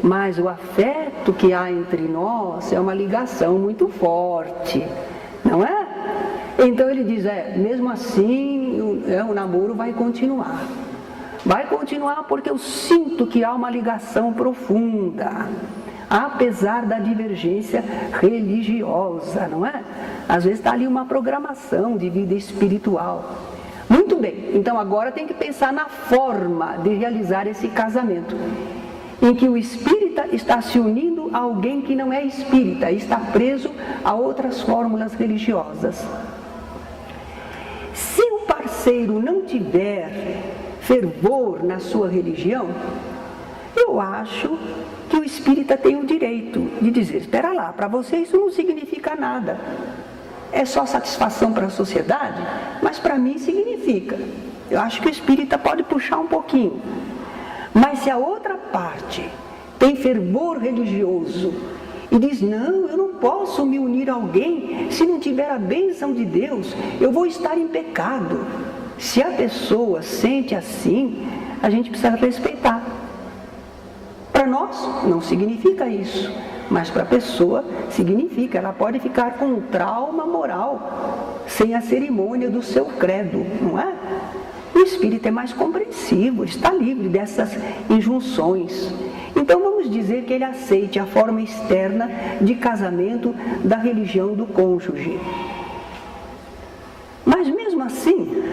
mas o afeto que há entre nós é uma ligação muito forte, não é? Então ele diz, mesmo assim o namoro vai continuar. Vai continuar porque eu sinto que há uma ligação profunda, apesar da divergência religiosa, não é? Às vezes está ali uma programação de vida espiritual. Muito bem, então agora tem que pensar na forma de realizar esse casamento, em que o espírita está se unindo a alguém que não é espírita, está preso a outras fórmulas religiosas. Se o parceiro não tiver fervor na sua religião, eu acho que o espírita tem o direito de dizer, espera lá, para você isso não significa nada. É só satisfação para a sociedade, mas para mim significa. Eu acho que o espírita pode puxar um pouquinho. Mas se a outra parte tem fervor religioso e diz, não, eu não posso me unir a alguém se não tiver a bênção de Deus, eu vou estar em pecado. Se a pessoa sente assim, a gente precisa respeitar. Para nós não significa isso. Mas para a pessoa significa, ela pode ficar com um trauma moral, sem a cerimônia do seu credo, não é? O espírito é mais compreensivo, está livre dessas injunções. Então vamos dizer que ele aceite a forma externa de casamento da religião do cônjuge. Mas mesmo assim,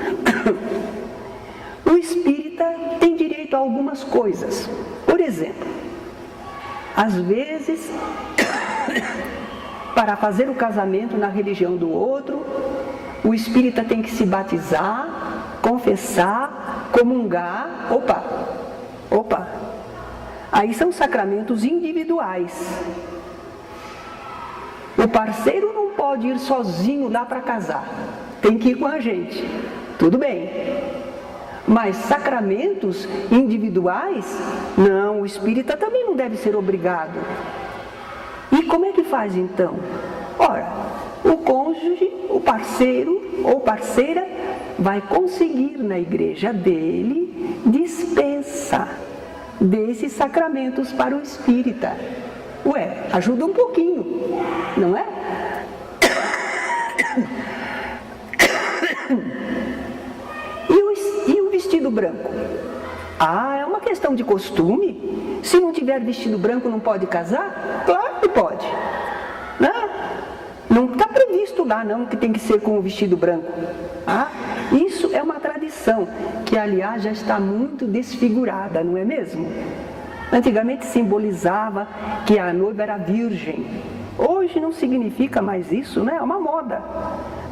o espírita tem direito a algumas coisas. Por exemplo, às vezes, para fazer o casamento na religião do outro, o espírita tem que se batizar, confessar, comungar. Opa! Aí são sacramentos individuais. O parceiro não pode ir sozinho lá para casar, tem que ir com a gente. Tudo bem. Mas sacramentos individuais, não, o espírita também não deve ser obrigado. E como é que faz então? Ora, o cônjuge, o parceiro ou parceira vai conseguir na igreja dele dispensa desses sacramentos para o espírita. Ajuda um pouquinho, não é? E o vestido branco? É uma questão de costume. Se não tiver vestido branco não pode casar? Claro que pode. Não está previsto lá, não, que tem que ser com o vestido branco. Ah, isso é uma tradição, que aliás já está muito desfigurada, não é mesmo? Antigamente simbolizava que a noiva era virgem. Hoje não significa mais isso, né? É uma moda.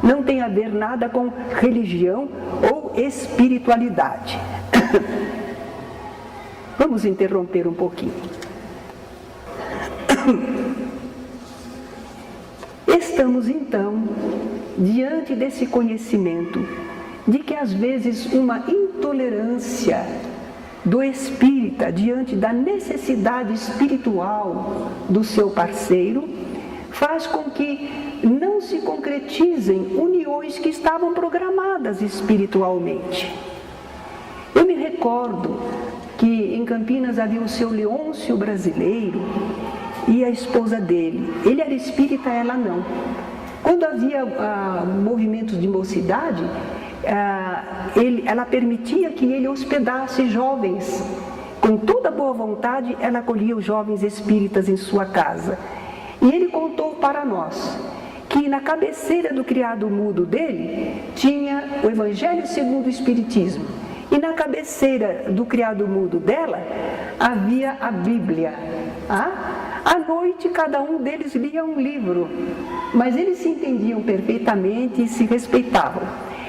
Não tem a ver nada com religião ou espiritualidade. Vamos interromper um pouquinho. Estamos então diante desse conhecimento de que às vezes uma intolerância do espírita diante da necessidade espiritual do seu parceiro faz com que não se concretizem uniões que estavam programadas espiritualmente. Eu me recordo que em Campinas havia o seu Leôncio brasileiro e a esposa dele. Ele era espírita, ela não. Quando havia movimentos de mocidade, ela permitia que ele hospedasse jovens. Com toda boa vontade, ela acolhia os jovens espíritas em sua casa. E ele contou para nós que na cabeceira do criado mudo dele tinha o Evangelho segundo o Espiritismo. E na cabeceira do criado mudo dela havia a Bíblia. À noite, cada um deles lia um livro, mas eles se entendiam perfeitamente e se respeitavam.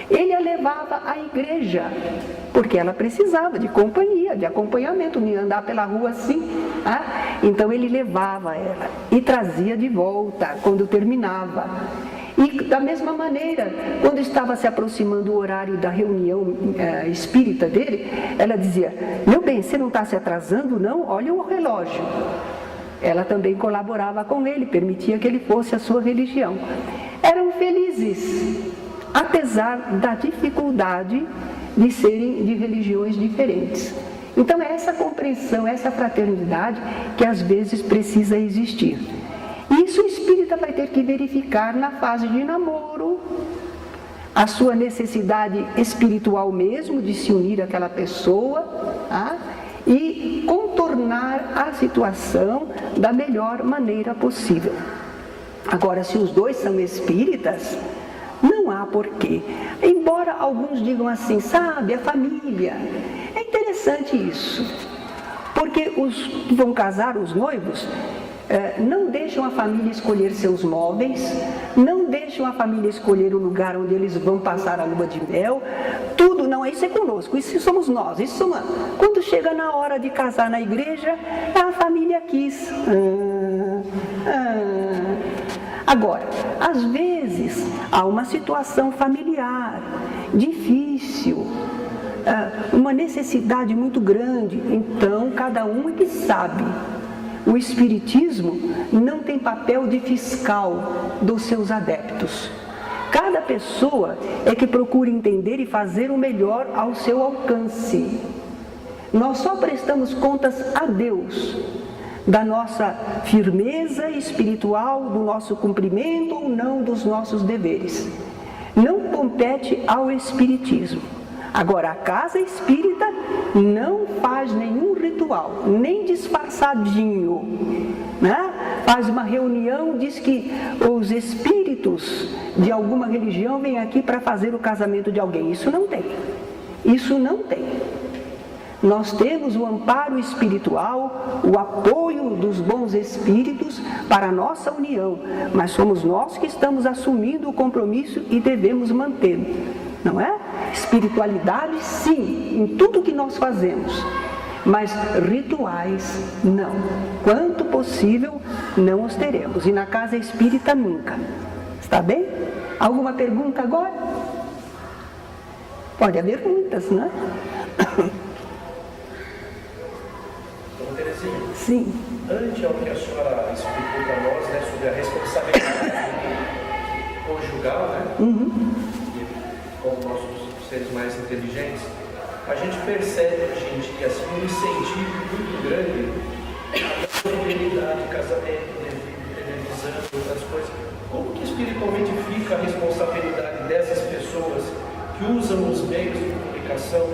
Ele a levava à igreja, porque ela precisava de companhia, de acompanhamento, não ia andar pela rua assim. Então ele levava ela e trazia de volta quando terminava. E da mesma maneira, quando estava se aproximando o horário da reunião espírita dele, ela dizia: meu bem, você não está se atrasando não? Olha o relógio. Ela também colaborava com ele, permitia que ele fosse a sua religião. Eram felizes, apesar da dificuldade de serem de religiões diferentes. Então é essa compreensão, essa fraternidade que às vezes precisa existir. Isso o espírita vai ter que verificar na fase de namoro, a sua necessidade espiritual mesmo de se unir àquela pessoa, e contornar a situação da melhor maneira possível. Agora, se os dois são espíritas, não há porquê. Embora alguns digam assim, sabe, a família. É interessante isso, porque os que vão casar, os noivos, não deixam a família escolher seus móveis, não deixam a família escolher o lugar onde eles vão passar a lua de mel, tudo, não, isso é conosco, isso somos nós, isso somos... Quando chega na hora de casar na igreja, a família quis. Agora, às vezes, há uma situação familiar, difícil, uma necessidade muito grande, então cada um é que sabe. O Espiritismo não tem papel de fiscal dos seus adeptos. Cada pessoa é que procura entender e fazer o melhor ao seu alcance. Nós só prestamos contas a Deus da nossa firmeza espiritual, do nosso cumprimento ou não dos nossos deveres. Não compete ao Espiritismo. Agora, a casa espírita não faz nenhum ritual, nem disfarçadinho, né? Faz uma reunião, diz que os espíritos de alguma religião vêm aqui para fazer o casamento de alguém. Isso não tem. Isso não tem. Nós temos o amparo espiritual, o apoio dos bons espíritos para a nossa união, mas somos nós que estamos assumindo o compromisso e devemos mantê-lo, não é? Espiritualidade, sim, em tudo que nós fazemos, mas rituais, não. Quanto possível, não os teremos, e na casa espírita nunca. Está bem? Alguma pergunta agora? Pode haver muitas, não é? Sim. Ante ao que a senhora explicou para nós, né, sobre a responsabilidade conjugal, né? Como nós somos seres mais inteligentes, a gente percebe hoje em dia assim, um incentivo muito grande à fidelidade, casamento, televisão, outras coisas. Como que espiritualmente fica a responsabilidade dessas pessoas que usam os meios de comunicação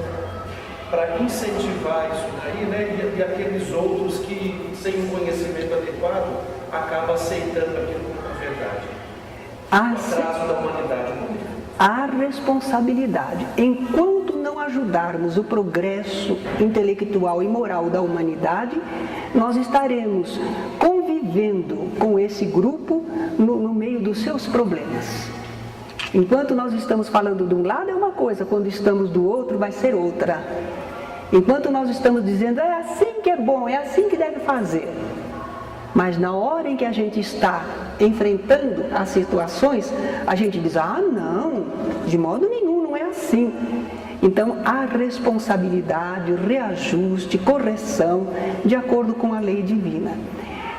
para incentivar isso daí, né? E aqueles outros que, sem um conhecimento adequado, acabam aceitando aquilo como verdade? atraso da humanidade no mundo. A responsabilidade. Enquanto não ajudarmos o progresso intelectual e moral da humanidade, nós estaremos convivendo com esse grupo no meio dos seus problemas. Enquanto nós estamos falando de um lado é uma coisa, quando estamos do outro vai ser outra. Enquanto nós estamos dizendo, é assim que é bom, é assim que deve fazer. Mas na hora em que a gente está enfrentando as situações, a gente diz, não, de modo nenhum, não é assim. Então, há responsabilidade, reajuste, correção, de acordo com a lei divina.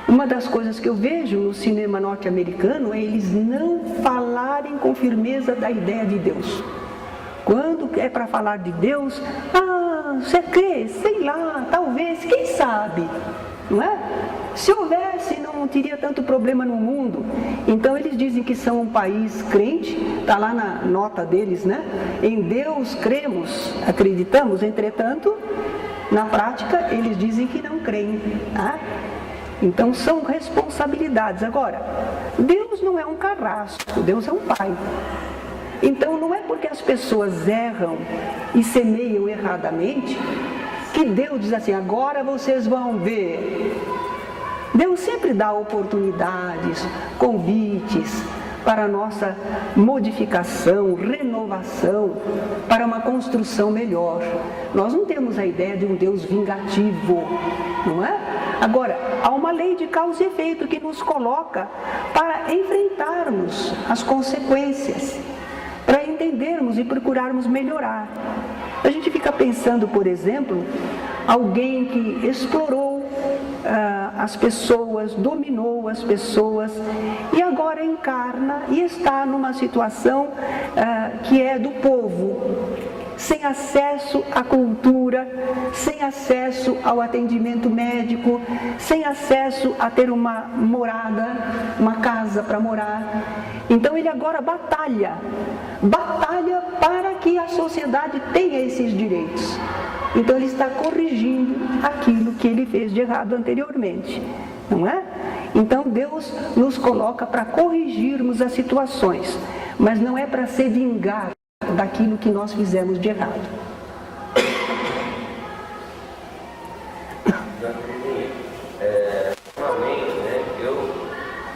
Uma das coisas que eu vejo no cinema norte-americano é eles não falarem com firmeza da ideia de Deus. Quando é para falar de Deus, você crê, sei lá, talvez, quem sabe, não é? Se houvesse, não teria tanto problema no mundo. Então eles dizem que são um país crente, está lá na nota deles, né? Em Deus cremos, acreditamos, entretanto, na prática eles dizem que não creem, tá? Então são responsabilidades. Agora, Deus não é um carrasco, Deus é um pai. Então não é porque as pessoas erram e semeiam erradamente que Deus diz assim, agora vocês vão ver. Deus sempre dá oportunidades, convites para a nossa modificação, renovação, para uma construção melhor. Nós não temos a ideia de um Deus vingativo, não é? Agora, há uma lei de causa e efeito que nos coloca para enfrentarmos as consequências, para entendermos e procurarmos melhorar. A gente fica pensando, por exemplo, alguém que explorou as pessoas, dominou as pessoas e agora encarna e está numa situação que é do povo, sem acesso à cultura, sem acesso ao atendimento médico, sem acesso a ter uma morada, uma casa para morar. Então ele agora batalha para que a sociedade tenha esses direitos. Então ele está corrigindo aquilo que ele fez de errado anteriormente, não é? Então Deus nos coloca para corrigirmos as situações, mas não é para se vingar daquilo que nós fizemos de errado. Normalmente, né, eu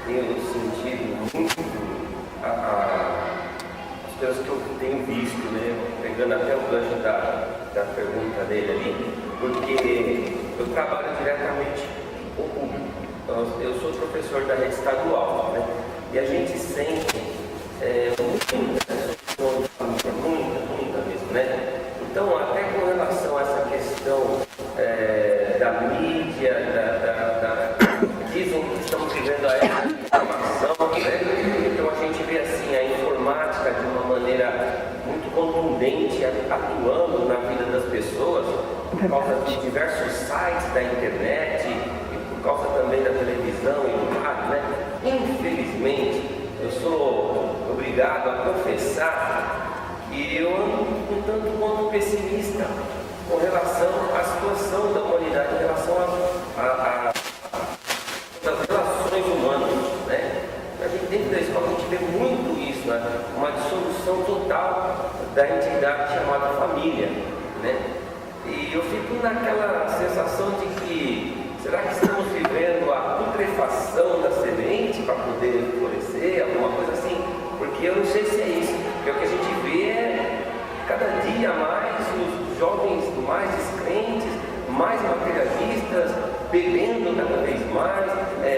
tenho sentido muito as coisas que eu tenho visto, né, pegando até o gancho da pergunta dele ali, porque eu trabalho diretamente com o público. Eu sou professor da rede estadual, né, e a gente sente muita mesmo, né? Então, até com relação a essa questão da mídia, dizem que estamos vivendo a era da informação, né? Então a gente vê assim a informática de uma maneira muito contundente, atuando na vida das pessoas, por causa de diversos sites da internet e por causa também da televisão e do rádio, né? Infelizmente, eu sou obrigado a confessar que eu ando um tanto quanto pessimista com relação à situação da humanidade, em relação às relações humanas, né? A gente dentro da escola a gente vê muito isso, né? Uma dissolução total da entidade chamada família, né? E eu fico naquela sensação de que será que estamos vivendo a putrefação da semente para poder florescer, alguma coisa assim? Porque eu não sei se é isso, porque o que a gente vê é cada dia mais os jovens mais descrentes, mais materialistas, bebendo cada vez mais,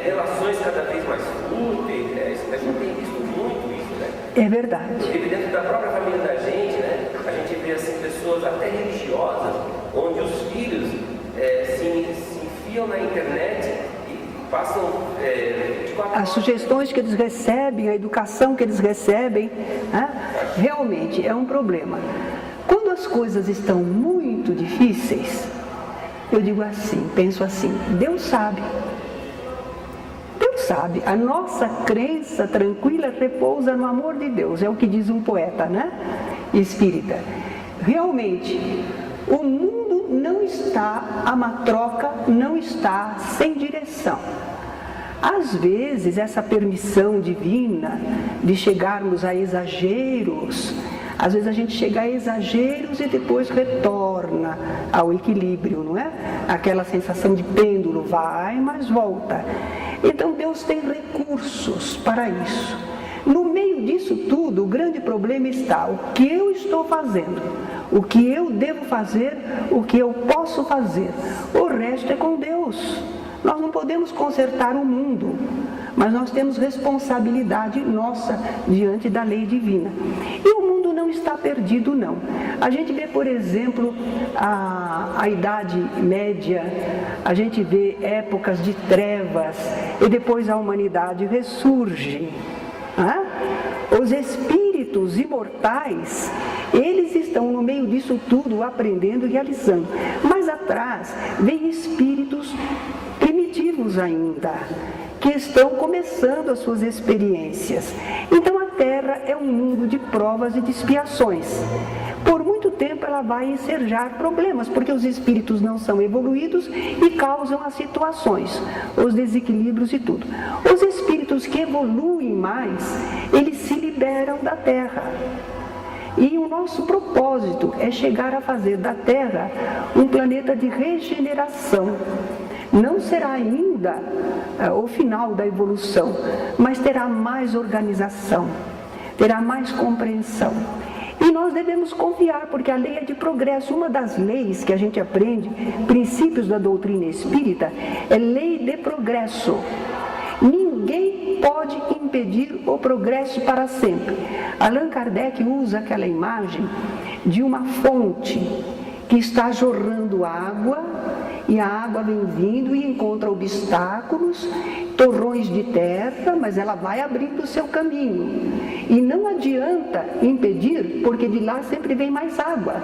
relações cada vez mais fúteis, a gente tem visto muito isso, né? É verdade. Inclusive dentro da própria família da gente, né? A gente vê assim pessoas até religiosas, onde os filhos se enfiam na internet e passam as sugestões que eles recebem, a educação que eles recebem, né? Realmente é um problema. Quando as coisas estão muito difíceis, eu digo assim, penso assim, Deus sabe. Deus sabe. A nossa crença tranquila repousa no amor de Deus, é o que diz um poeta, né? Espírita. Realmente, o mundo não está, a matroca não está sem direção. Às vezes, essa permissão divina de chegarmos a exageros, às vezes a gente chega a exageros e depois retorna ao equilíbrio, não é? Aquela sensação de pêndulo, vai, mas volta. Então Deus tem recursos para isso. No meio disso tudo, o grande problema está o que eu estou fazendo, o que eu devo fazer, o que eu posso fazer. O resto é com Deus. Nós não podemos consertar o mundo, mas nós temos responsabilidade nossa diante da lei divina. E o mundo não está perdido, não. A gente vê, por exemplo, a Idade Média, a gente vê épocas de trevas e depois a humanidade ressurge. Os espíritos imortais, eles estão no meio disso tudo aprendendo e realizando. Mas atrás vem espíritos primitivos ainda, que estão começando as suas experiências. Então a Terra é um mundo de provas e de expiações. Por muito tempo ela vai ensejar problemas, porque os espíritos não são evoluídos e causam as situações, os desequilíbrios e tudo. Os espíritos que evoluem mais, eles se liberam da Terra. E o nosso propósito é chegar a fazer da Terra um planeta de regeneração. Não será ainda o final da evolução, mas terá mais organização, terá mais compreensão. E nós devemos confiar, porque a lei é de progresso. Uma das leis que a gente aprende, princípios da doutrina espírita, é lei de progresso. Ninguém pode impedir o progresso para sempre. Allan Kardec usa aquela imagem de uma fonte que está jorrando água, e a água vem vindo e encontra obstáculos, torrões de terra, mas ela vai abrindo o seu caminho. E não adianta impedir, porque de lá sempre vem mais água.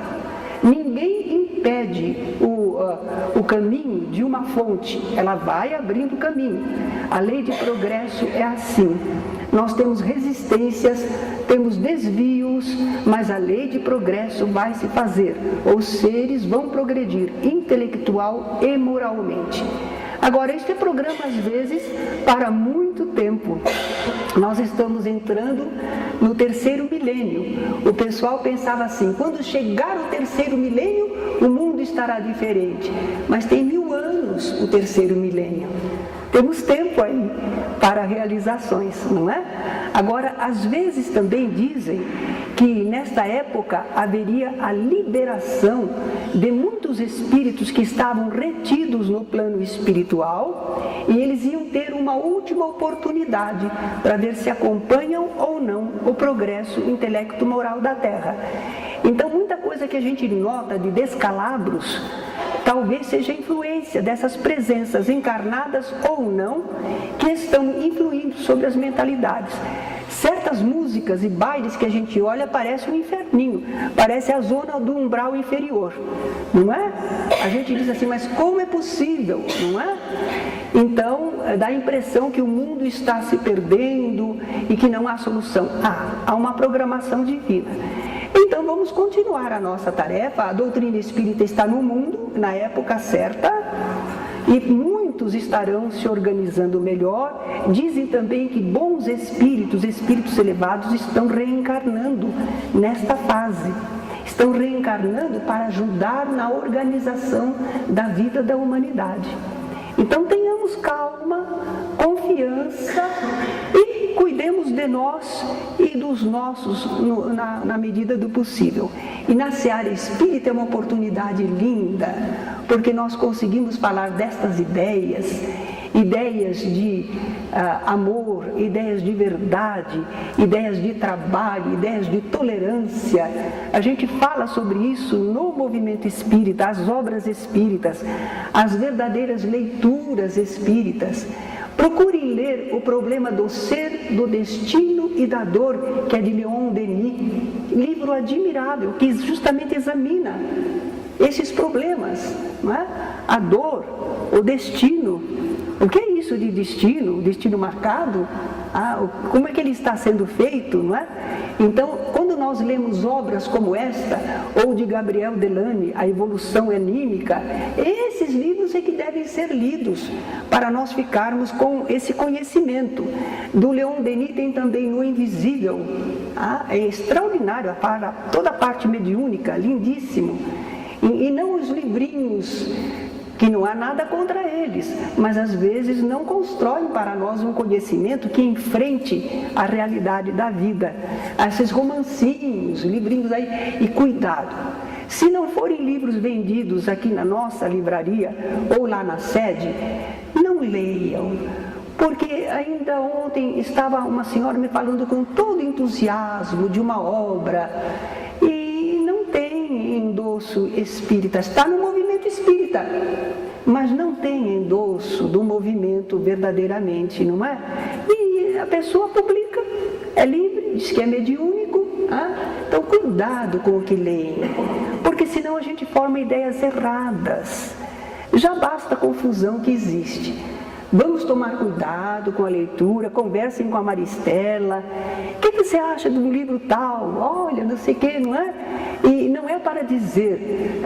Ninguém impede o caminho de uma fonte, ela vai abrindo o caminho. A lei de progresso é assim. Nós temos resistências, temos desvios, mas a lei de progresso vai se fazer. Os seres vão progredir intelectual e moralmente. Agora, este é programa, às vezes, para muito tempo. Nós estamos entrando no 3º milênio. O pessoal pensava assim, quando chegar o 3º milênio, o mundo estará diferente. Mas tem 1000 anos o 3º milênio. Temos tempo aí para realizações, não é? Agora, às vezes também dizem que nesta época haveria a liberação de muitos espíritos que estavam retidos no plano espiritual e eles iam ter uma última oportunidade para ver se acompanham ou não o progresso intelecto-moral da Terra. Então, muita coisa que a gente nota de descalabros talvez seja influência dessas presenças encarnadas ou não que estão influindo sobre as mentalidades. Certas músicas e bailes que a gente olha parece um inferninho, parece a zona do umbral inferior, não é? A gente diz assim, mas como é possível, não é? Então, dá a impressão que o mundo está se perdendo e que não há solução. Há uma programação divina. Então vamos continuar a nossa tarefa. A doutrina espírita está no mundo, na época certa, e muitos estarão se organizando melhor. Dizem também que bons espíritos, espíritos elevados, estão reencarnando nesta fase. Estão reencarnando para ajudar na organização da vida da humanidade. Então tenhamos calma, confiança e cuidemos de nós e dos nossos na medida do possível. E na seara espírita é uma oportunidade linda, porque nós conseguimos falar destas ideias de amor, ideias de verdade, ideias de trabalho, ideias de tolerância. A gente fala sobre isso no movimento espírita, as obras espíritas, as verdadeiras leituras espíritas. Procurem ler O Problema do Ser, do Destino e da Dor, que é de Leon Denis, livro admirável, que justamente examina esses problemas, não é? A dor, o destino. O que é isso de destino? Destino marcado? Como é que ele está sendo feito, não é? Então, quando nós lemos obras como esta, ou de Gabriel Delany, A Evolução Anímica, esses livros é que devem ser lidos para nós ficarmos com esse conhecimento. Do Leon Denis tem também No Invisível, é extraordinário, para toda a parte mediúnica, lindíssimo. E não os livrinhos, que não há nada contra eles, mas às vezes não constroem para nós um conhecimento que enfrente a realidade da vida. Esses romancinhos, livrinhos aí, e cuidado, se não forem livros vendidos aqui na nossa livraria ou lá na sede, não leiam. Porque ainda ontem estava uma senhora me falando com todo entusiasmo de uma obra e não tem endosso espírita, está no movimento espírita, mas não tem endosso do movimento verdadeiramente, não é? E a pessoa publica, é livre, diz que é mediúnico, então cuidado com o que leem, porque senão a gente forma ideias erradas, já basta a confusão que existe. Vamos tomar cuidado com a leitura, conversem com a Maristela. O que você acha de um livro tal? Olha, não sei o que, não é? E não é para dizer,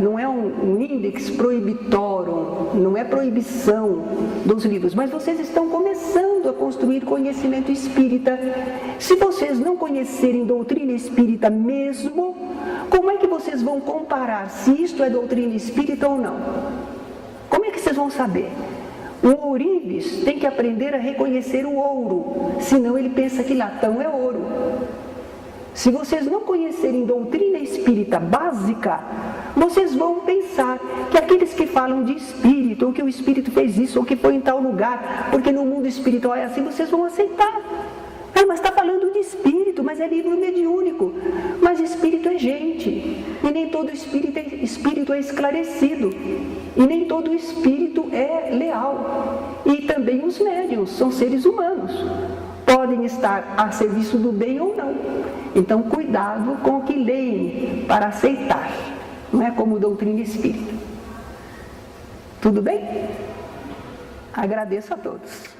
não é um index prohibitorum, não é proibição dos livros, mas vocês estão começando a construir conhecimento espírita. Se vocês não conhecerem doutrina espírita mesmo, como é que vocês vão comparar se isto é doutrina espírita ou não? Como é que vocês vão saber? O ourives tem que aprender a reconhecer o ouro, senão ele pensa que latão é ouro. Se vocês não conhecerem doutrina espírita básica, vocês vão pensar que aqueles que falam de espírito, ou que o espírito fez isso, ou que foi em tal lugar, porque no mundo espiritual é assim, vocês vão aceitar. Mas está falando de espírito, mas é livro mediúnico. Mas espírito é gente, e nem todo espírito é esclarecido, e nem todo espírito é leal. E também os médiuns são seres humanos, podem estar a serviço do bem ou não. Então cuidado com o que leem para aceitar, não é como doutrina espírita. Tudo bem? Agradeço a todos.